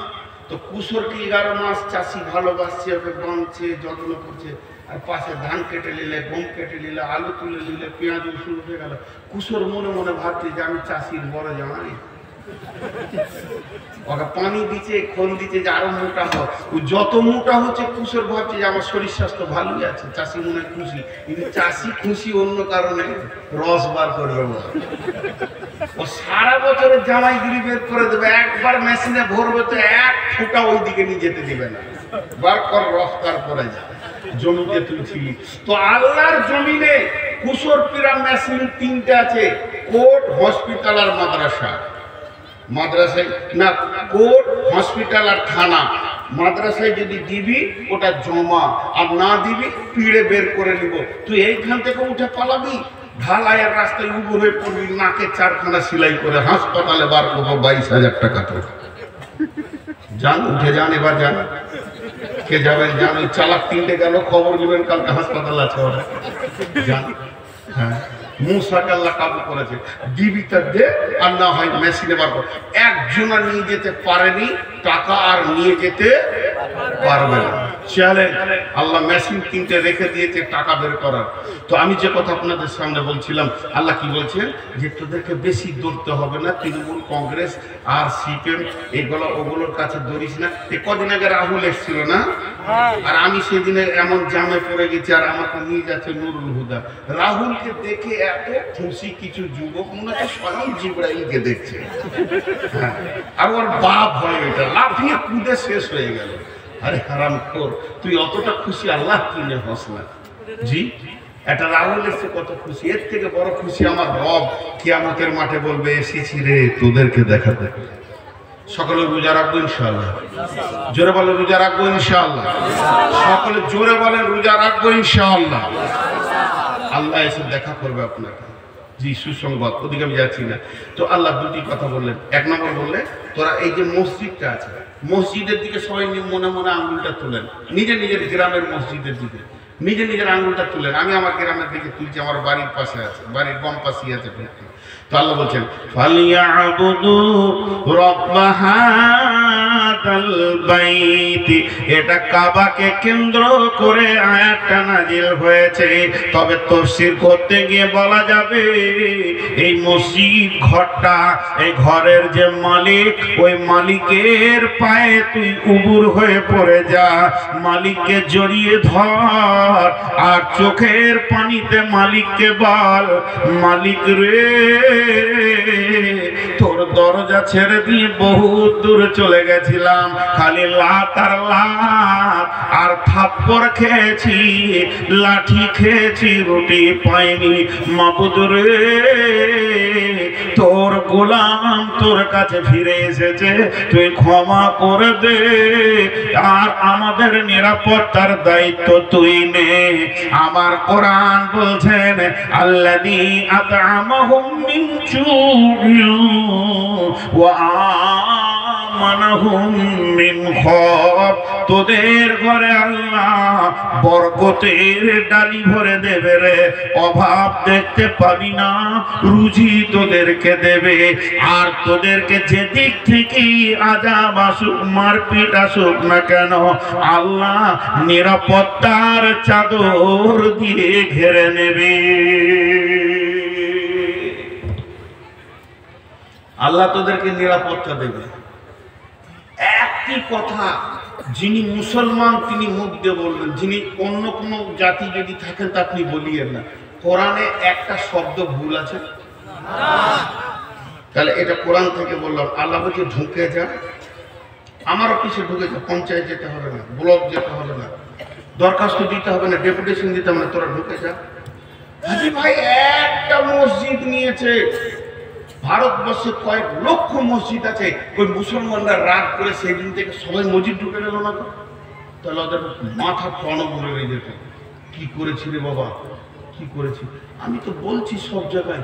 তো কুসরকে 11 মাস চাষি ভালোবাসছে, ওকে বাঁধছে, যত্ন করছে। আর পাশে ধান কেটে নিলে, গম কেটে নিলে, আলু তুলে নিলে, পেঁয়াজ রসুন উঠে গেল। কুসর মনে মনে ভাবছে যে আমি চাষির বড় জামাই, ওকে পানি দিচ্ছে, খোল দিচ্ছে যে আরো মোটা হয়। ও যত মোটা হচ্ছে কুশোর ভাবছে যে আমার শরীর স্বাস্থ্য ভালোই আছে, চাষি মনে হয় খুশি। কিন্তু চাষি খুশি অন্য কারণে, রস বার করবে না। ও সারা বছরের জামাইগিরি বের করে দেবে, একবার মেশিনে ভরবে তো এক ফোঁটা ওই দিকে নিয়ে যেতে দিবে না। বার কর রস, তারপরে যা জমিতে তুই ছিলি। তো আল্লাহর জমিনে কুশোর পীরা মেশিন 3টে আছে, কোর্ট, হসপিটাল আর মাদ্রাসা। মাদ্রাসায় না, কোর্ট, হসপিটাল আর থানা। মাদ্রাসায় যদি দিবি ওটা জমা, আর না দিবি পিড়ে বের করে নিব। তুই এইখান থেকে উঠে পালাবি, ঢালাইয়ের রাস্তায় উবু হয়ে পড়বি, নাকে 4খানা সেলাই করে হাসপাতালে বার করবো 22,000 টাকা। তো যান, উঠে যান, এবার যান। কে যাবেন যান, ওই চালাক 3টে গেল, খবর নেবেন কালকে হাসপাতাল আছে ওরা। যান। হ্যাঁ, মুসাকে আল্লাহ কাবু করেছে, ডিবিটা দে আর না হয় মেশিনে বার কর। একজনা নিয়ে যেতে পারেনি টাকা, আর নিয়ে যেতে পারবে না। চ্যালেঞ্জ, আল্লাহ মেশিন 3টে রেখে দিয়েছে টাকা বের করার। তো আমি যে কথা আপনাদের সামনে বলছিলাম, আল্লাহ কি বলছেন যে তোদেরকে বেশি দৌড়তে হবে না, তৃণমূল, কংগ্রেস আর সিপিএম এগুলো ওগুলোর কাছে দৌড়িস না। এই কদিন আগে রাহুল এসেছিল না, আর আমি সেদিনে এমন জামে পড়ে গেছি, আর আমাকে নিয়ে যাচ্ছে নুরুল হুদা। রাহুলকে দেখে এত খুশি কিছু যুবক, মনে হচ্ছে স্বয়ং জিবরাইলকে দেখছে। হ্যাঁ, আর ওর বাপ হয়, এটা লাফিয়ে কুদে শেষ হয়ে গেল। আরে হারামখোর, তুই অতটা খুশি আল্লাহ কিনে হস না। জি, একটা রাহুল এসে কত খুশি, এর থেকে বড় খুশি আমার রব কিয়ামতের মাঠে বলবে এসেছি রে তোদেরকে দেখাতে। সকলে রোজা রাখবো ইনশাআল্লাহ। জোরে বলেন রোজা রাখবো ইনশাআল্লাহ। সকলে জোরে বলেন রোজা রাখবো ইনশাআল্লাহ। আল্লাহ এসে দেখা করবে আপনাকে। জি, সুসংবাদ, ওদিকে আমি যাচ্ছি না। তো আল্লাহ দুটি কথা বললেন। 1 নম্বর বললে, তোরা এই যে মসজিদটা আছে, মসজিদের দিকে সবাই মনে মনে আঙ্গুলটা তোলেন, নিজের নিজের গ্রামের মসজিদের দিকে নিজের নিজের আঙ্গুলটা তুলেন। আমি আমার গ্রামের দিকে তুলছি, আমার বাড়ির পাশে আছে, বাড়ির বাম পাশেই আছে। তো আল্লাহ বলছেন ফালিয়াবুদু রাব্ব হাযাল বাইত, এটা কাবাকে কেন্দ্র করে আয়াতটা নাজিল হয়েছে। তবে তাফসীর করতে গিয়ে বলা যাবে এই মসজিদ ঘরটা, এই ঘরের যে মালিক, ওই মালিকের পায়ে তুই উবুর হয়ে পড়ে যা, মালিককে জড়িয়ে ধর, আর চোখের পানিতে মালিককে বল, মালিক রে তোর দরজা ছেড়ে দিয়ে বহুত দূরে চলে গেছিলাম, খালি লাত আর লাত আর থাপ্পড় খেয়েছি, লাঠি খেয়েছি, রুটি পাইনি। মাবুদ রে তোর গোলাম তোর কাছে ফিরে এসেছে, তুই ক্ষমা করে দে, আর আমাদের নিরাপত্তার দায়িত্ব তুই নে। আমার কোরআন বলছেন আল্লাযী আত'আমাহুম মিন জু'ইন ওয়া আমানাহুম মিন খাওফ। তোদের ঘরে আল্লাহ বরকতের ডালি ভরে দেবে রে, অভাব দেখতে পাবি না, রুজি তোদেরকে দেবে। আর তোদেরকে যেদিক থেকে আযাব আসুক, মারপিট আসুক না কেন, আল্লাহ নিরাপত্তার চাদর দিয়ে ঘিরে নেবে। আল্লাহ তোদেরকে নিরাপত্তা দেবে। একটি কথা যিনি মুসলমান তিনি মুখ দিয়ে বলবেন, যিনি অন্য কোনো জাতি যদি থাকেন তা আপনি বলিয়েন না। কোরআনে একটা শব্দ ভুল আছে? তাহলে এটা কোরআন থেকে বললাম। আল্লাহ বলছে ঢুকে যা, আমার অফিসে ঢুকে যা, পঞ্চায়েত যেতে হবে না, ব্লক যেতে হবে না, দরখাস্ত দিতে হবে না, ডেপুটেশন দিতে হবে না, তোরা ঢুকে যা। হাজি ভাই একটা মসজিদ নিয়েছে, ভারতবর্ষে কয়েক লক্ষ মসজিদ আছে, ওই মুসলমানরা রাগ করে সেদিন থেকে সবাই মসজিদ ঢুকে গেল না, তাহলে ওদের মাথা টন ঘুরে রয়ে যেত। কি করেছি রে বাবা, কি করেছি? আমি তো বলছি সব জায়গায়,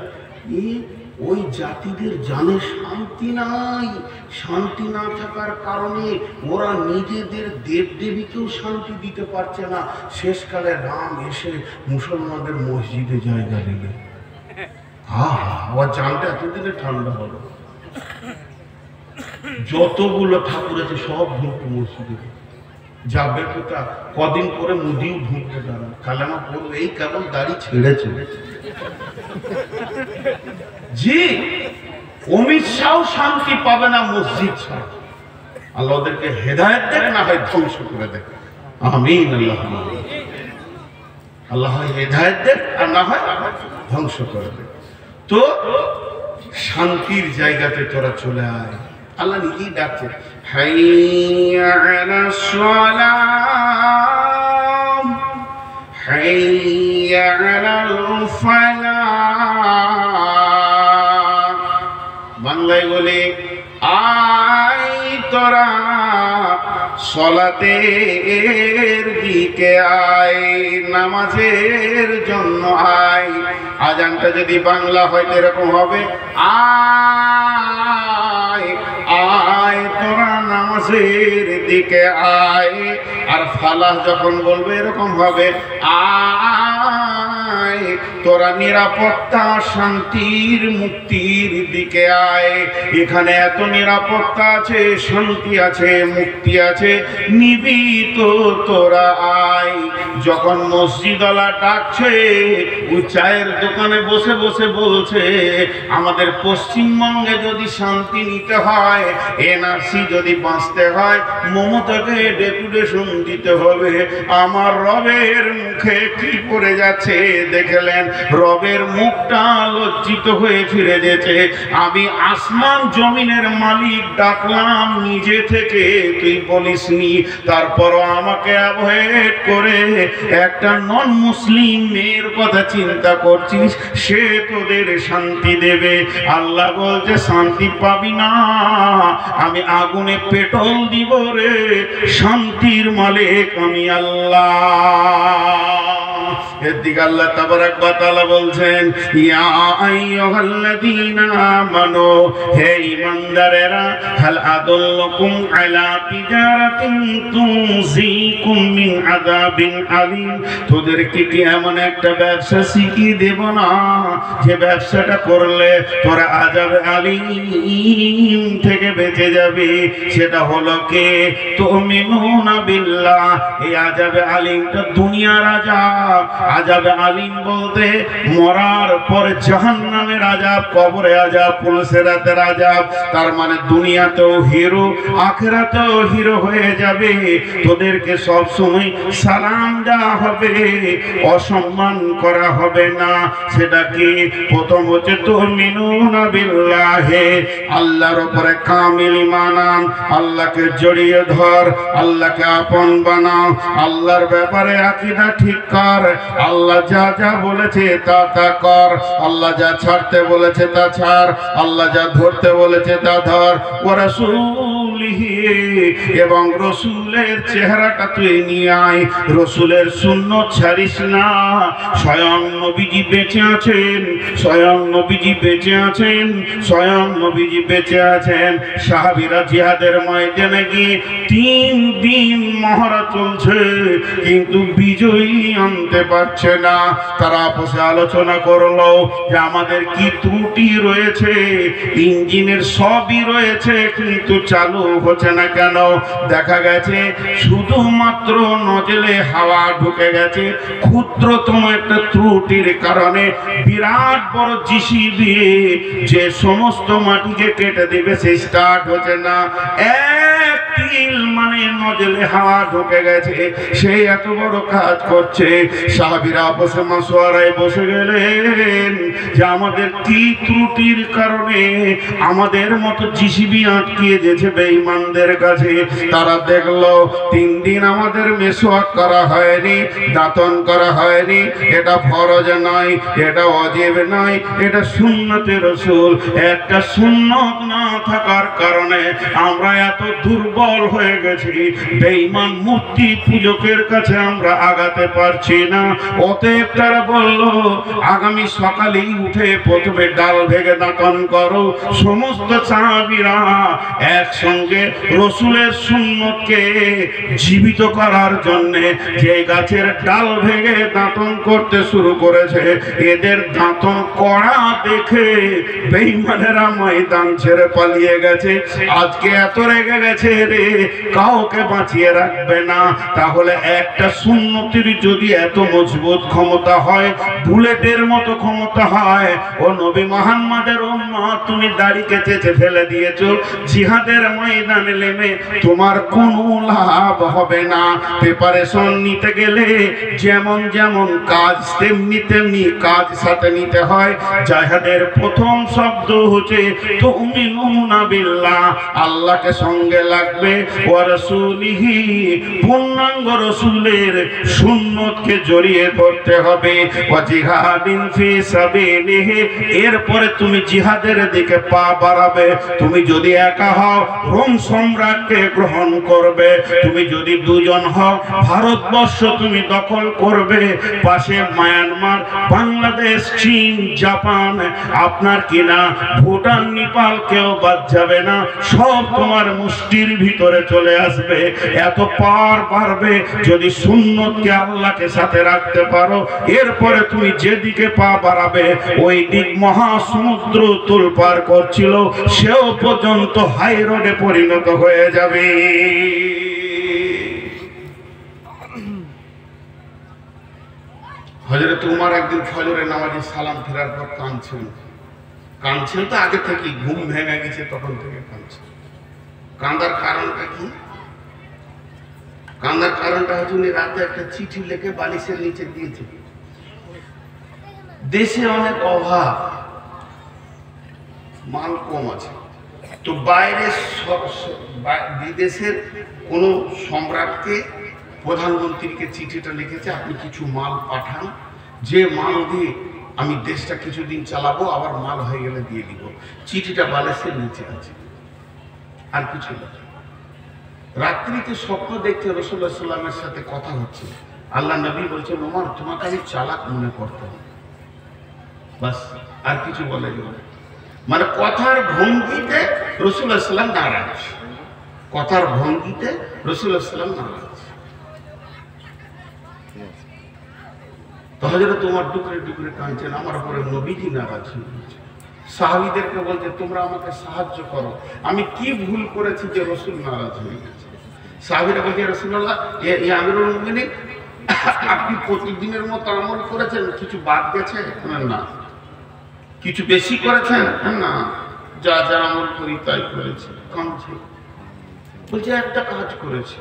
ওই জাতিদের জানে শান্তি নাই, শান্তি না থাকার কারণে ওরা নিজেদের দেবদেবীকেও শান্তি দিতে পারছে না। শেষকালে রাম এসে মুসলমানদের মসজিদে জায়গা দেবে। আমার জানটা এতদিনে ঠান্ডা হলো। যতগুলো ঠাকুর আছে সব ঢুকবো মসজিদে, যাবে কোথা? কদিন পরে মুদিও ঢুকতে দাঁড়ান, কালেমা পড়বে, এই কেবল দাড়ি ছেড়েছে। জি, অমিত শাহ শান্তি পাবে না মসজিদ ছাড়া। আল্লাহ ওদেরকে হেদায়েত দেখ, না হয় ধ্বংস করে দেখ। আমিন। আল্লাহ হয় হেদায়েত দেখ, আর না হয় ধ্বংস করে দেখ। তো শান্তির জায়গাতে তোরা চলে আয়। আল্লাহ নিজেই ডাকছে, হাইয়া আলাস সালাম হাইয়া আলাল ফালাহ। বাংলায় বলে, আয় তোরা সলাতের দিকে আয়, নামাজের জন্য আয়। আজানটা যদি বাংলা হয় এরকম হবে, আয় আয় তোরা নামাজের দিকে আয়। আর ফালাহ যখন বলবে এরকম হবে, আয় তোরা নিরাপত্তা শান্তির মুক্তির দিকে আয়। এখানে এত নিরাপত্তা আছে, শান্তি আছে, মুক্তি আছে, নিবি তো তোরা আয়। যখন মসজিদওয়ালা ডাকছে, ও চায়ের দোকানে বসে বসে বলছে, আমাদের পশ্চিমবঙ্গে যদি শান্তি নিতে হয়, এনআরসি যদি বাঁচতে হয়, মমতাকে ডেপুটেশন দিতে হবে। আমার রবের মুখে কি পড়ে যাচ্ছে দেখলেন? রবের মুখটা লজ্জিত হয়ে ফিরে যেতে। আমি আসমান জমিনের মালিক ডাকলাম নিজে থেকে, তুই বলিসনি। তারপরও আমাকে অ্যাভয়েড করে একটা নন মুসলিম মেয়ের কথা চিন্তা করছিস, সে তোদের শান্তি দেবে। আল্লাহ বলছে, শান্তি পাবি না, আমি আগুনে পেট্রোল দিব রে। শান্তির মালিক আমি আল্লাহ। এদিকে আল্লাহ তাবারাক ওয়া তাআলা বলছেন, ইয়া আইয়ুহাল্লাযীনা আমানু, হে ঈমানদারেরা, হাল আদুল্লুকুম আলা তিজারাতিন তুনজিকুম মিন আযাবিন আলীম। তোদেরকে কি এমন একটা ব্যবসা শিখিয়ে দেব না, যে ব্যবসাটা করলে তোরা আযাবে আলীম থেকে বেঁচে যাবে? সেটা হলো কে? তুমিনুনা বিল্লাহ। এই আযাবে আলীমটা দুনিয়ার আযাব। আযাবে আলীম বলতে মরার পরে জাহান্নামের আযাব, কবরে আযাব, পুলসিরাতের আযাব। তার মানে দুনিয়াতেও হিরো, আখিরাতেও হিরো হয়ে যাবে। তোদেরকে সব সময় সালাম দেওয়া হবে, অসম্মান করা হবে না। সেটা কি? প্রথম হচ্ছে তুমিনুনা বিল্লাহি, আল্লাহর উপরে কামিল ঈমান আন। আল্লাহকে জড়িয়ে ধর, আল্লাহকে আপন বানাও, আল্লাহর ব্যাপারে আকীদা ঠিক কর। আল্লাহ যা যা বলেছে তা তা কর, আল্লাহ যা ছাড়তে বলেছে তা ছাড়, আল্লাহ যা ধরতে বলেছে তা ধর। ওয়া রাসূলিহি, এবং রসুলের চেহারাটা তুই নিয়ে আয়। রসুলের সুন্নত ছাড়িস না। স্বয়ং নবীজি বেঁচে আছেন, স্বয়ং নবীজি বেঁচে আছেন, স্বয়ং নবীজি বেঁচে আছেন। সাহাবীরা জিহাদের ময়দানে গিয়ে 3 দিন মহড়া চলছে, কিন্তু বিজয়ী আনতে পারছে না। তারা আপসে আলোচনা করলো যে আমাদের কি ত্রুটি রয়েছে, ইঞ্জিনের সবই রয়েছে কিন্তু চালু হচ্ছে না কেন? দেখা গেছে শুধুমাত্র নজলে হাওয়া ঢুকে গেছে। ক্ষুদ্রতম একটা ত্রুটির কারণে বিরাট বড় জিসি দিয়ে যে সমস্ত মাটিকে কেটে দিবে, সে স্টার্ট হচ্ছে না। এক তিল মানে নজলে হাওয়া ঢুকে গেছে, সে এত বড় কাজ করছে। সাহাবীরা আপসে মাশওয়ারায় বসে গেলেন যে আমাদের কি ত্রুটির কারণে আমাদের মতো জিসিবি আটকিয়ে যেছে বেঈমানদের কাছে। তারা দেখলো 3 দিন আমাদের মেসওয়াক করা হয়নি, দাঁতন করা হয়নি। এটা ফরজ নয়, এটা ওয়াজিব নয়, এটা সুন্নতে রাসূল। একটা সুন্নত না থাকার কারণে আমরা এত দুর্বল হয়ে গেছি, বেঈমান মূর্তি পূজকের কাছে আমরা আগাতে পারছি না। অতএব তারা বলল, আগামী সকালেই উঠে প্রথমে ডাল ভেঙে দাঁতন করো। সমস্ত সাহাবীরা একসঙ্গে রসুলের সুন্নতকে জীবিত করার জন্য যে গাছের ডাল ভেঙে দাঁতন করতে শুরু করেছে, এদের দাঁতন কড়া দেখে বেঈমানেরা ময়দান ছেড়ে পালিয়ে গেছে। আজকে এত রেগে গেছে রে, কাউকে কাউকে বাঁচিয়ে রাখবে না। তাহলে একটা সুন্নতির যদি এত মজবুত ক্ষমতা হয়, বুলেটের মতো ক্ষমতা হয়, ও নবী মুহাম্মদের উম্মত তুমি দাড়িকে চেঁচে ফেলে দিয়েছো, জিহাদের ময়দানে নেমে তোমার কোনো লাভ হবে না। প্রিপারেশন নিতে গেলে যেমন যেমন কাজ তেমনি তেমনি কাজ সাথে নিতে হয়। জিহাদের প্রথম শব্দ হচ্ছে তুমিনুনা বিল্লাহ, আল্লাহকে সঙ্গে লাগবে, ওয়া রাসূলিহি, পূর্ণাঙ্গ রাসূলের সুন্নতকে জড়িয়ে ধরতে হবে, ওয়া জিহাদিন ফি সাবিলিহি, এরপরে তুমি জিহাদের দিকে পা বাড়াবে। তুমি যদি একা হও রোম সম্রাটকে গ্রহণ করবে, তুমি যদি দুজন হও ভারতবর্ষ তুমি দখল করবে, পাশে মায়ানমার, বাংলাদেশ, চীন, জাপান, আপনার কিনা ভুটান, নেপাল কেউ বাদ যাবে না, সব তোমার মুষ্টির ভিতরে চলে আসবে। এত পার পারবে যদি সুন্নতকে আল্লাহকে সাথে রাখতে পারো। এরপরে তুমি যেদিকে পা বাড়াবে ওই দিক মহাসমুদ্র তোলপাড় করছিল, সেও পর্যন্ত হাই রোডে পরিণত হয়ে যাবে। হযরত উমর একদিন ফজরের নামাজে সালাম ফেরার পর কাঁদছেন তো আগে থেকে, ঘুম ভেঙে গেছে তখন থেকে কাঁদছেন। কাঁদার কারণটা কি? কাঁদার কারণটা হচ্ছে উনি রাতে একটা চিঠি লিখে বালিশের নিচে দিয়েছে। দেশে অনেক অভাব, মাল কম আছে, তো বাইরে বিদেশের কোন সম্রাটকে, প্রধানমন্ত্রীকে চিঠিটা লিখেছে, আপনি কিছু মাল পাঠান, যে মাল দিয়ে আমি দেশটা কিছুদিন চালাবো, আবার মাল হয়ে গেলে দিয়ে দিব। চিঠিটা বালিশের নিচে আছে, আর কিছু না। রাত্রিতে স্বপ্ন দেখতে রাসূলুল্লাহ সাল্লাল্লাহু আলাইহি ওয়াসাল্লামের সাথে কথা হচ্ছে। আল্লাহ নবী বলছেন, ওমর তোমাকে আমি চালাক মনে করতাম, বাস, আর কিছু বলে না। মানে কথার ভঙ্গিতে রাসূলুল্লাহ সাল্লাল্লাহু আলাইহি ওয়াসাল্লাম নারাজ, কথার ভঙ্গিতে রাসূলুল্লাহ সাল্লাল্লাহু আলাইহি ওয়াসাল্লাম নারাজ। তো হযরত উমর টুকরে টুকরে কাঁদছেন, আমার উপরে নবীজি নারাজ হয়েছে। সাহাবীদেরকে বলছে, তোমরা আমাকে সাহায্য করো, আমি কি ভুল করেছি যে রাসূল নারাজ হয়ে গেছে? সাহাবীরা বলছে, রাসূলুল্লাহ, আমিরুল মুমিনিন, আপনি প্রতিদিনের মতো আমল করেছেন, কিছু বাদ গেছে? না। কিছু বেশি করেছেন? না, যা যা আমল করি তাই করেছি। কাঁদছে, বলছে একটা কাজ করেছে।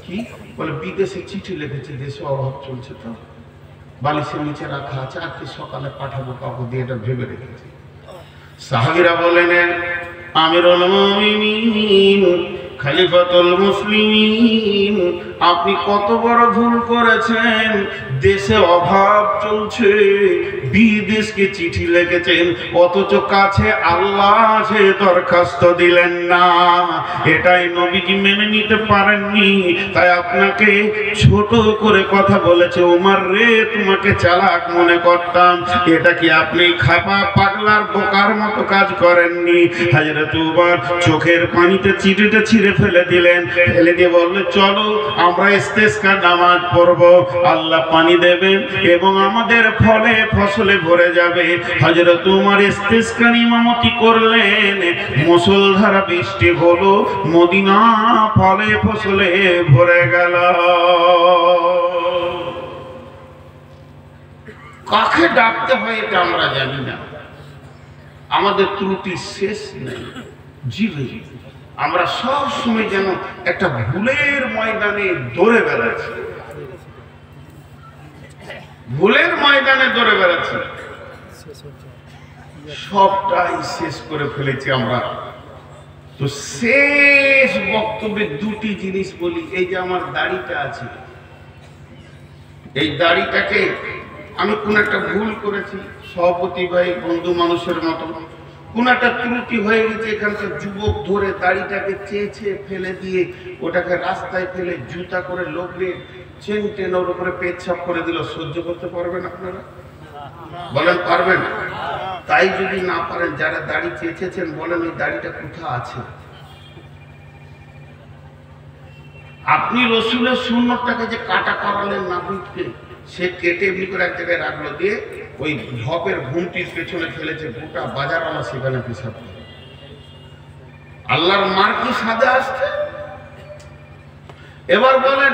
কি? বলে বিদেশে চিঠি লিখেছে, দেশে অভাব চলছে, তো বালিশের নিচে রাখা আছে, আজকে সকালে পাঠাবো, কাউকে দিয়ে এটা ভেবে রেখেছি। সাহাবীরা বলেন, আমিরুল মুমিনিন, খলিফাতুল মুসলিমিন, আপনি কত বড় ভুল করেছেন। দেশে অভাব চলছে, বিদেশকে চিঠি লিখেছেন, অথচ কাছে আল্লাহ আছে, দরখাস্ত দিলেন না। এটাই নবীজি মেনে নিতে পারেননি, তাই আপনাকে ছোট করে কথা বলেছে। ওমর রে, তোমাকে চালাক মনে করতাম, এটা কি আপনি খাপা পাগলার বোকার মতো কাজ করেননি? হযরত উমর চোখের পানিতে চিঠিটা ছিঁড়ে ফেলে দিলেন, ফেলে দিয়ে বললেন, চলো আমরা ইস্তেসকা নামাজ পড়ব, আল্লাহ পানি দেবেন এবং আমাদের ফলে ফসলে ভরে যাবে। হযরত উমর ইস্তেসকার ইমামতি করলেন, মুষলধারা বৃষ্টি হলো, মদিনা ফলে ফসলে ভরে গেল। কাকে ডাকতে হয় এটা আমরা জানি না, আমাদের ত্রুটি শেষ নেই। জীবে আমরা সব সময় যেন একটা ভুলের ময়দানে দৌড়ে বেড়াচ্ছি, ভুলের ময়দানে দৌড়ে বেড়াচ্ছি, সবটাই শেষ করে ফেলেছি আমরা। তো শেষ বক্তব্যে দুটি জিনিস বলি। এই যে আমার দাড়িটা আছে, এই দাড়িটাকে আমি কোন একটা ভুল করেছি, সভাপতি ভাই বন্ধু মানুষের মতো কোন একটা ত্রুটি হয়ে গেছে, এখানকার যুবক ধরে দাড়িটাকে চেয়ে ফেলে দিয়ে ওটাকে রাস্তায় ফেলে জুতা করে লগড়ে চেন টেনে ওর উপরে পেচ্ছাপ করে দিল। সহ্য করতে পারবেন আপনারা? বলেন পারবেন? তাই যদি না পারেন, যারা দাড়ি চেয়েছেন বলেন ওই দাড়িটা কোথায় আছে? আপনি রসুলের সুন্নতটাকে যে কাটা করালেন নাপিতকে, সে কেটে এমনি করে এক জায়গায় রাখলো, দিয়ে ওই ঢপের ঘুমটির পেছনে ফেলেছে, গোটা বাজারওয়ালা সেখানে পেশাব করে। আল্লাহর মার কি সাদে আসছে? এবার বলেন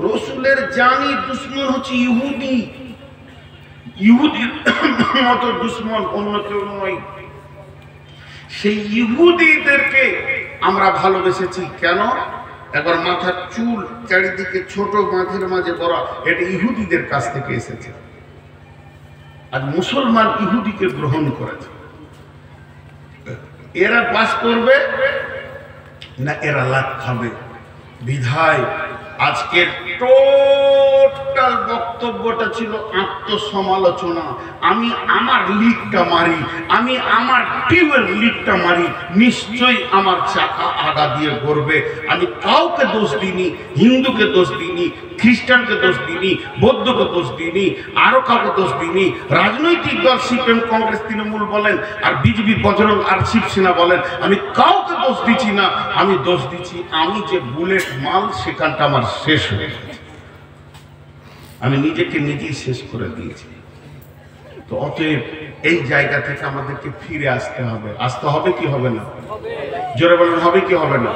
রসুলের জানি দুশ্মন হচ্ছে ইহুদি, ইহুদির মতো দুশ্মন অন্য কেউ নয়। সেই ইহুদিদেরকে আমরা ভালোবেসেছি কেন? একবার মাথার চুল চারিদিকে ছোট, মাঝের মাঝে বড়, এটা ইহুদিদের কাছ থেকে এসেছে। আর মুসলমান ইহুদিকে গ্রহণ করেছে। এরা পাস করবে না এরা লাভ খাবে। বিধায় আজকের টোটাল বক্তব্যটা ছিল আত্মসমালোচনা। আমি আমার লিকটা মারি, আমি আমার টিউবের লিকটা মারি, নিশ্চয়ই আমার চাকা আগা দিয়ে গড়বে। আমি কাউকে দোষ দিইনি, হিন্দুকে দোষ দিইনি, খ্রিস্টানকে দোষ দিইনি, বৌদ্ধকে দোষ দিইনি, আরো কাউকে দোষ দিইনি। রাজনৈতিক দল সিপিএম, কংগ্রেস, তৃণমূল বলেন, আর বিজেপি, বজরং আর শিবসেনা বলেন, আমি কাউকে দোষ দিচ্ছি না। আমি দোষ দিচ্ছি আমি যে বুলেট মাল সেখানটা আমার শেষ হয়ে গেছে, আমি নিজেকে নিজেই শেষ করে দিয়েছি। তো অতএব এই জায়গা থেকে আমাদেরকে ফিরে আসতে হবে। আসতে হবে কি হবে না? জোরে বলেন, হবে কি হবে না?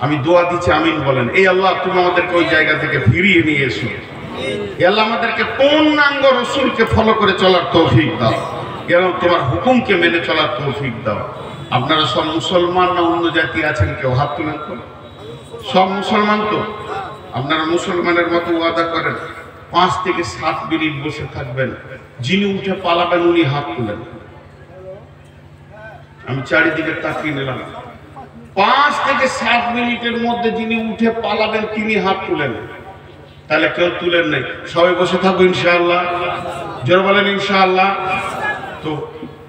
আমি দোয়া দিচ্ছি, আমিন বলেন। এই আল্লাহ তুমি আমাদেরকে ওই জায়গা থেকে ফিরিয়ে নিয়ে এসো। আল্লাহ আমাদেরকে পূর্ণাঙ্গ রসুলকে ফলো করে চলার তৌফিক দাও এবং তোমার হুকুমকে মেনে চলার তৌফিক দাও। আপনারা সব মুসলমান না অন্য জাতি আছেন? কেউ হাত তুলেন তো। সব মুসলমান তো? আপনারা মুসলমানের মতো ওয়াদা করেন 5 থেকে 7 মিনিট বসে থাকবেন, যিনি উঠে পালাবেন উনি হাত তুলেন। আমি চারিদিকে তাকিয়ে নিলাম, 5 থেকে 7 মিনিটের মধ্যে যিনি উঠে পালাবেন তিনি হাত তুলেন। তাহলে কেউ তুলেন নাই, সবাই বসে থাকবো ইনশাআল্লাহ। জোরে বলেন ইনশাআল্লাহ। তো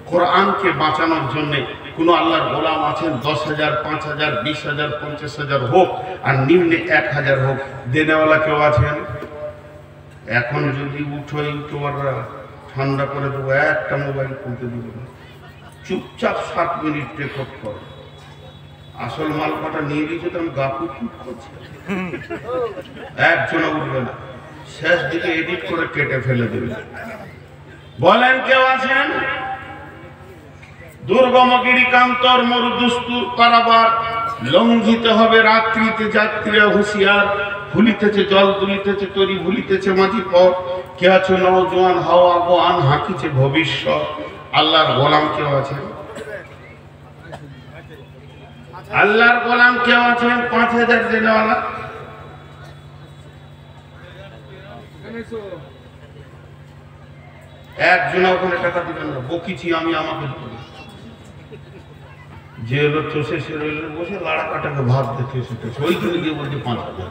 কোরআনকে বাঁচানোর জন্য কোন আল্লাহর গোলাম আছেন 10,000, 5,000, 20,000, 50,000 হোক আর নিম্নে 1,000 হোক, দেনেওয়ালা কেউ আছেন? এখন যদি উঠো ইউটিউবাররা ঠান্ডা করে দেবো, একটা মোবাইল খুলতে দিব না, চুপচাপ 7 মিনিট রেকর্ড করো। আসল মাল কটা নিয়ে দিয়েছে তো আমি গাপুট করছি, একজনে উঠবে না, শেষ দিকে এডিট করে কেটে ফেলে দেবে। বলেন কেউ আছেন? দুর্গমগিরি কান্তর মরুদুস্তুর পারাবার লঙ্ঘিত হবে রাত্রিতে যাত্রীরা হুঁশিয়ার, ভুলিতেছে জল তুলিতেছে তরি, ভুলিতেছে মাঝি পথ, কে আছে নওজোয়ান হাওয়া গোয়ান, হাঁকিছে ভবিষ্যৎ। আল্লাহর গোলাম কেউ আছেন? আল্লাহর গোলাম কেউ আছেন? 5,000 দেনেওয়ালা? একজন ওখানে টাকা দিবেন না, বকিছি আমি আমাকে যে হলো চষে সে রইল বসে লাড়া কাটাকে ভাত দেখে এসেছে, ওইখানে গিয়ে বলছি 5,000।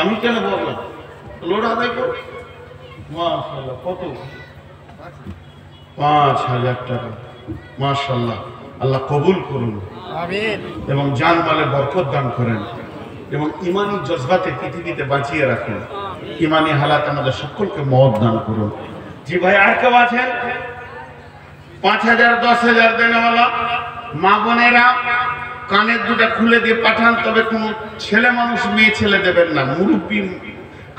আমি কেন বললাম লোড আদায় করো। মাশাআল্লাহ, কত? 5,000 টাকা। মাশাআল্লাহ, আল্লাহ কবুল করুন আমিন এবং জানমালে বরকত দান করেন এবং ইমানি জজবাতে পৃথিবীতে বাঁচিয়ে রাখেন। ইমানি হালাত আমাদের সকলকে মওত দান করুন। জি ভাই, আর কেউ আছেন? 5,000, 10,000 দেনেওয়ালা মা বোনেরা কানের দুটা খুলে দিয়ে পাঠান, তবে কোনো ছেলে মানুষ মেয়ে ছেলে দেবেন না। মুরব্বী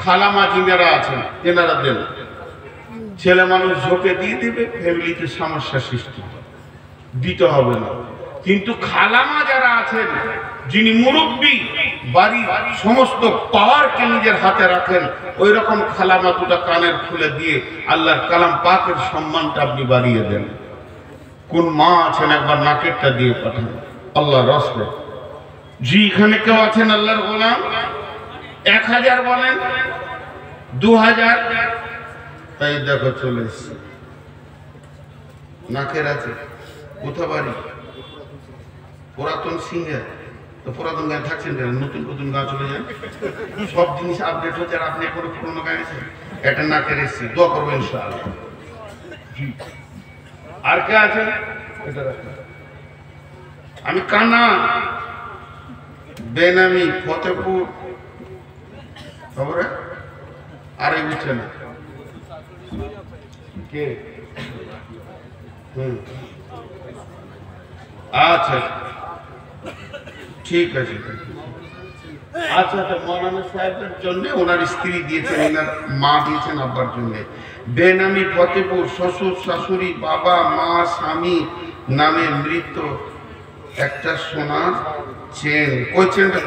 খালামা যিনারা আছেন এনারা দেন। ছেলে মানুষ ঝোঁকে দিয়ে দেবে, ফ্যামিলিতে সমস্যা সৃষ্টি দিতে হবে না। কিন্তু খালামা যারা আছেন, যিনি মুরব্বী, বাড়ির সমস্ত পাওয়ারকে নিজের হাতে রাখেন, ওই রকম খালামা দুটা কানের খুলে দিয়ে আল্লাহর কালাম পাকের সম্মানটা আপনি বাড়িয়ে দেন। কোন মা আছেন একবার নাকেরটা দিয়ে পাঠান আল্লাহর রাস্তায়। জি, এখানে কেউ আছেন আল্লাহর গোলাম? 1,000 বলেন, 2,000? তাই দেখো চলে এসছে। নাকের আছে কোথা বাড়ি? পুরাতন সিংহে। তো পুরাতন গায়ে থাকছেন কেন? নতুন নতুন গাঁ চলে যান, সব জিনিস আপডেট হচ্ছে আর আপনি এখন পুরোনো গায়ে এসে একটা নাকের এসছে। দোয়া করবো ইনশাআল্লাহ। আর কে আছেন? আমি কানা বেনামি ফতেপুর খবরে আর এই বুঝছে না কে? আচ্ছা ঠিক আছে। আচ্ছা, মৌলানা সাহেবের জন্য ওনার স্ত্রী দিয়েছেন, ওনার মা দিয়েছেন আব্বার জন্য। বেনামি ফতেপুর, শ্বশুর শাশুড়ি বাবা মা স্বামী নামে মৃত একটা সোনার চেন। ওই চেনটা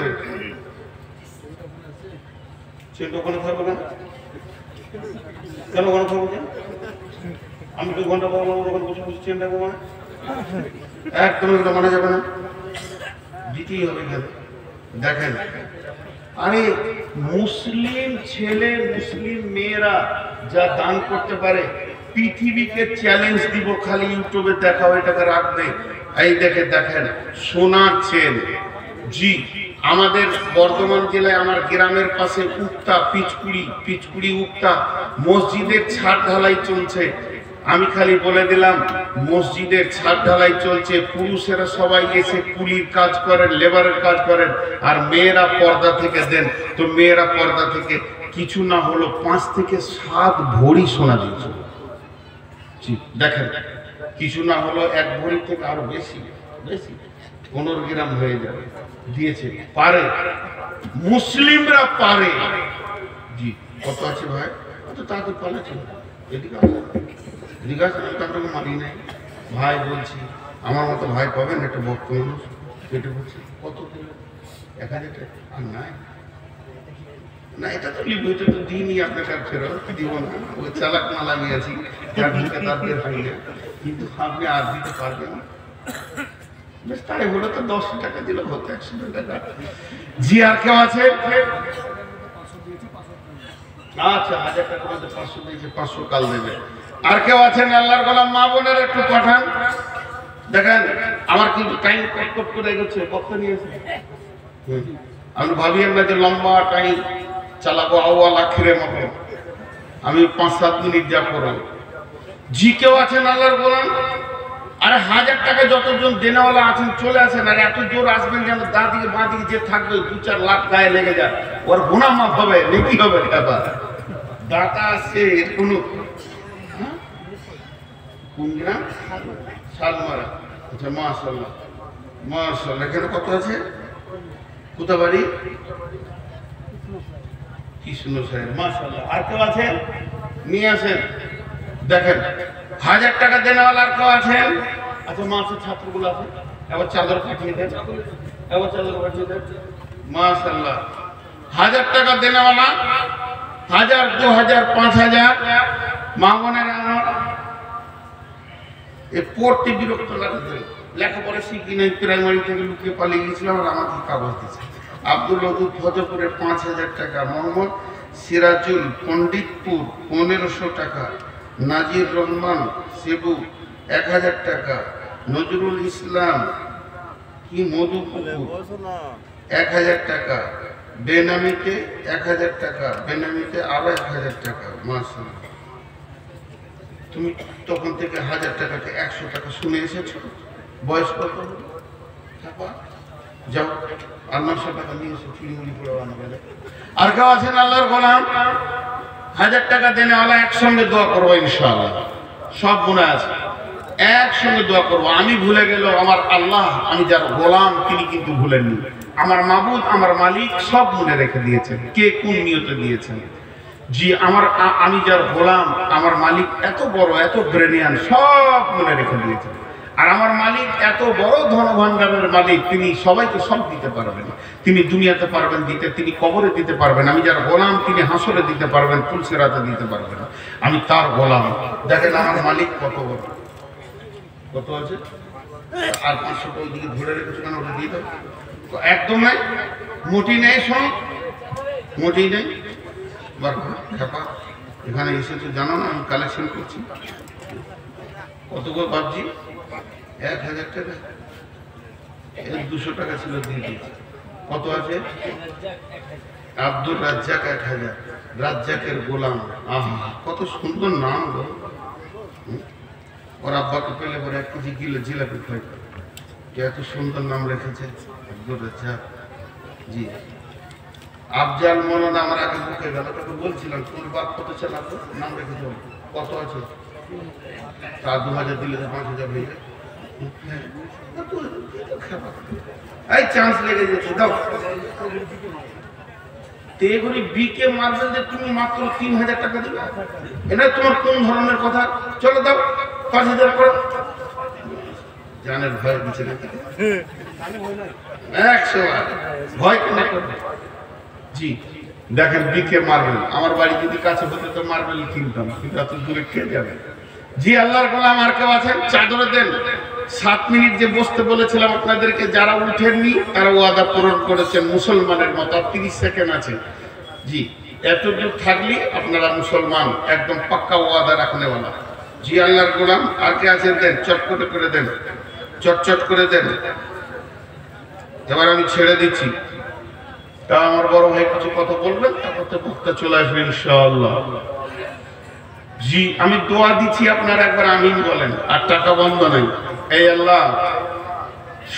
চেনটা ওখানে থাকবে না কেন ওখানে থাকবো কেন আমি 2 ঘন্টা পর ওখানে বসে বসে চেন রাখবো মানে একদম এটা মানা যাবে না দিতেই হবে এখানে দেখেন আরে মুসলিম ছেলে মুসলিম মেয়েরা যা দান করতে পারে পৃথিবীকে চ্যালেঞ্জ দিব খালি ইউটিউবে দেখাও এটাকে রাখবে এই দেখেন সোনার চেন জি আমাদের বর্ধমান জেলায় আমার গ্রামের পাশে উক্তা পিচকুড়ি উক্তা মসজিদের ছাদ ঢালাই চলছে আমি খালি বলে দিলাম মসজিদের ছাদ ঢালাই চলছে পুরুষেরা সবাই এসে কুলির কাজ করেন লেবারের কাজ করেন আর মেয়েরা পর্দা থেকে দেন তো মেয়েরা পর্দা থেকে কিছু না হলো 5 থেকে 7 ভরি সোনা দিয়েছে দেখেন কিছু না হলো 1 ভরি থেকে আরো বেশি 15 গ্রাম হয়ে যাবে দিয়েছে পারে মুসলিমরা পারে জি কত আছে ভাই কত তাকে পালাচ্ছে এদিকে আপনাকে মারি নাই ভাই বলছি আমার মতো ভাই পাবেন একটা ভক্ত মানুষ কেটে বলছি কত দিল 1000 টাকা আর নাই না এটা তো লিখবো এটা তো দিনই আপনাকে আর ফেরত দিব না ওই চালাক মালা নিয়েছি যার মুখে তাদের হয় না কিন্তু আপনি আর দিতে পারবেন না বেশ তাই হলো তো 10 টাকা দিলে হতো 100 টাকা জি আর কেউ আছে আচ্ছা 1000 টাকা মধ্যে 500 দিয়েছে 500 কাল দেবে আর কেউ আছেন আল্লাহর গোলাম মা বোনের একটু পাঠান দেখেন আমার কিন্তু টাইম কট করে গেছে কত নিয়েছে আমি ভাবিয়েন না যে লম্বা টাইম চালাবো আওয়াল আখিরের মতো আমি 5-7 মিনিট যা করব জি কেউ আছেন আল্লাহর গোলাম আরে 1000 টাকা যতজন দেনাওয়ালা আছেন চলে আসেন আর এত জোর আসবেন যেন দাঁ দিকে বাঁ দিকে যে থাকবে 2-4 লাখ গায়ে লেগে যায় ওর গুনাহ মাফ হবে নেকি হবে ব্যাপার দাতা আছে এর কোনো কোন গ্রাম শালমারা আচ্ছা মাশাআল্লাহ এখানে কত আছে কোথা বাড়ি কৃষ্ণ সাহেব মাশাআল্লাহ আর কেউ আছে নিয়ে আসেন দেখেন 1000 টাকা দেনেওয়ালা আর কেউ আছেন আচ্ছা মাসের ছাত্রগুলো আছে এবার চাদর পাঠিয়ে দেন মাশাআল্লাহ 1000 টাকা দেনেওয়ালা 1000 2000 5000 মা বোনেরা এ পড়তে বিরক্ত লাগছে লেখাপড়া শিখি নাই প্রাইমারি থেকে লুকিয়ে পালিয়ে গেছিলাম আর আমাকে কাগজ দিচ্ছে আব্দুল লদুদ ফজপুরে 5000 টাকা মোহাম্মদ সিরাজুল পণ্ডিতপুর 1500 টাকা নাজির রহমান সেবু 1000 টাকা নজরুল ইসলাম কি মধুপুকুর 1000 টাকা বেনামিতে 1000 টাকা বেনামিতে আরো 1000 টাকা মাশাআল্লাহ তুমি তখন থেকে 1000 টাকাকে 100 টাকা শুনে এসেছো বয়স কত যাও আর 900 টাকা নিয়ে এসে চুরিমুড়ি করে আনবে আর কেউ আছেন আল্লাহর গোলাম 1000 টাকা দেনেওয়ালা একসঙ্গে দোয়া করবো ইনশাআল্লাহ সব গুণা আছে একসঙ্গে দোয়া করবো আমি ভুলে গেল আমার আল্লাহ আমি যার গোলাম তিনি কিন্তু ভুলেননি আমার মাবুদ আমার মালিক সব মনে রেখে দিয়েছেন কে কোন নিয়তে দিয়েছেন জি আমি যার গোলাম আমার মালিক এত বড় এত ব্রেনিয়ান সব মনে রেখে দিয়েছেন আর আমার মালিক এত বড় ধনভাণ্ডারের মালিক তিনি সবাইকে সব দিতে পারবেন তিনি দুনিয়াতে পারবেন দিতে তিনি কবরে দিতে পারবেন আমি যার গোলাম তিনি হাসরে দিতে পারবেন পুলসেরাতে দিতে পারবেন আমি তার গোলাম দেখেন আমার মালিক কত বড় কত আছে আর 500 টাকা দিকে ধরে রেখেছো কেন ওটা দিয়ে দাও একদম নাই মোটি নেই শোন মোটি নেই খাপা এখানে এসেছো জানো না আমি কালেকশন করছি কত করে ভাবছি 1000 টাকা 200 টাকা ছিল দিয়ে দিয়েছি কত আছে আব্দুল রাজ্জাক 1000 রাজ্জাকের গোলাম আহা কত সুন্দর নাম গো ওর আব্বাকে পেলে পরে 1 কেজি জিলাপি খাই এত সুন্দর নাম রেখেছে আব্দুল রাজ্জাক জি আফজাল মৌলানা আমার আগে মুখে গেল তোকে বলছিলাম তোর বাপ কত চালাতো নাম রেখেছ কত আছে তা 2000 দিলে 5000 হয়ে যায় এই চান্স লেগে যেত দাও তেগুলি বিকে মারবেন যে তুমি মাত্র 3000 টাকা দিবে এটা তোমার কোন ধরনের কথা চলো দাও 5000 করে জানের ভয় দিচ্ছে নাকি 100 ভয় কেন করবে জি দেখেন বিকে মার্বেল, আমার বাড়ি যদি কাছে হতো তো মার্বেল কিনতাম, কিন্তু এত দূরে কে যাবে। জি আল্লাহর গোলাম আর কেউ আছেন? চাদরে দেন। 7 মিনিট যে বসতে বলেছিলাম আপনাদেরকে, যারা উঠেননি তারা ওয়াদা পূরণ করেছেন মুসলমানের মতো। 30 সেকেন্ড আছে। জি এতদূর থাকলে আপনারা মুসলমান, একদম পাক্কা ওয়াদা রাখনেওয়ালা। জি আল্লাহর গোলাম আর কে আছেন? দেন, চট করে দেন, চট করে দেন। এবার আমি ছেড়ে দিচ্ছি, তা আমার বড় ভাই কিছু কথা বলবেন, তারপর তো বক্তা চলে আসবে ইনশাআল্লাহ। জি আমি দোয়া দিচ্ছি, আপনারা একবার আমিন বলেন। আর টাকা বন্ধ নেই। এই আল্লাহ,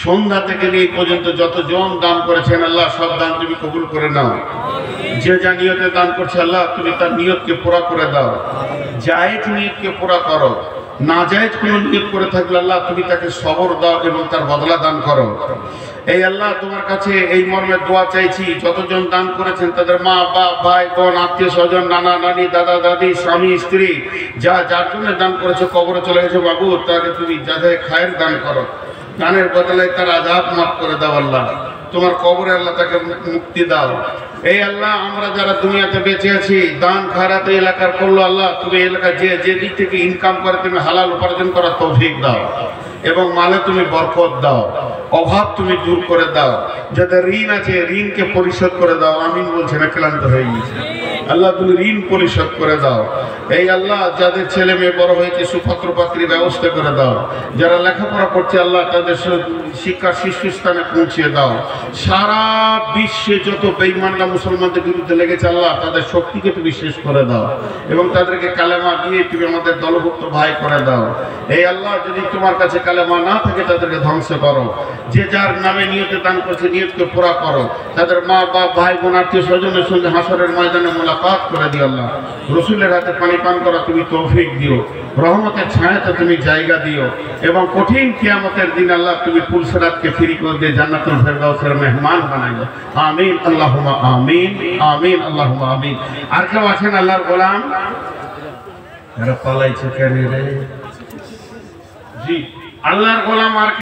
সন্ধ্যা থেকে এই পর্যন্ত যতজন দান করেছেন আল্লাহ, সব দান তুমি কবুল করে নাও। যে যা নিয়তে দান করছে আল্লাহ, তুমি তার নিয়তকে পুরা করে দাও। জায়েজ নিয়তকে পুরা করো, না জায়েজ কোনো নিয়ত করে থাকলে আল্লাহ তুমি তাকে সবর দাও এবং তার বদলা দান করো। এই আল্লাহ তোমার কাছে এই মর্মে দোয়া চাইছি, যতজন দান করেছেন তাদের মা বাপ ভাই বোন আত্মীয় স্বজন নানা নানি দাদা দাদি স্বামী স্ত্রী যা যার জন্য দান করেছে কবরে চলে গেছে বাবু, তাকে তুমি যাদের খায়ের দান করো, দানের বদলে তার আযাব মাফ করে দাও আল্লাহ। তোমার কবরে আল্লাহ তাকে মুক্তি দাও। এই আল্লাহ আমরা যারা দুনিয়াতে বেঁচে আছি, দান খায়রাত এলাকার করলো আল্লাহ, তুমি এলাকা যে দিক থেকে ইনকাম করে তুমি হালাল উপার্জন করার তৌফিক দাও এবং মালে তুমি বরকত দাও, অভাব তুমি দূর করে দাও। যাদের ঋণ আছে ঋণকে পরিশোধ করে দাও। আমিন বলছেন, ক্লান্ত হয়ে গেছে আল্লাহ, তুমি ঋণ পরিশোধ করে দাও। এই আল্লাহ যাদের ছেলে মেয়ে বড় হয়েছে সুপাত্র পাত্রীর ব্যবস্থা করে দাও। যারা লেখাপড়া করছে আল্লাহ তাদের শিক্ষার শীর্ষস্থানে পৌঁছিয়ে দাও। সারা বিশ্বে যত বেঈমানরা মুসলমানদের বিরুদ্ধে লেগেছে আল্লাহ, তাদের শক্তিকে তুমি শেষ করে দাও এবং তাদেরকে কালেমা দিয়ে তুমি আমাদের দলভুক্ত ভাই করে দাও। এই আল্লাহ যদি তোমার কাছে কালেমা না থাকে তাদেরকে ধ্বংস করো। যে যার নামে নিয়তে দান করছে নিয়তকে পুরা করো। তাদের মা বাপ ভাই বোন আত্মীয় স্বজনের সঙ্গে হাসরের ময়দানে মোলাকাত করে দিও আল্লাহ। রসুলের হাতে পানি পান করা তুমি তৌফিক দিও। রহমতের ছায়াতে তুমি জায়গা দিও এবং কঠিন কিয়ামতের দিন আল্লাহ তুমি পুলসিরাতকে ফ্রি করে দিয়ে জান্নাতুল ফেরদাউসের মেহমান বানাইও। আমিন আল্লাহুম্মা আমিন, আমিন আল্লাহুম্মা আমিন। আর কেউ আছেন আল্লাহর গোলাম? এরা পালাইছে কেন রে? জি আল্লাহর গোলাম আর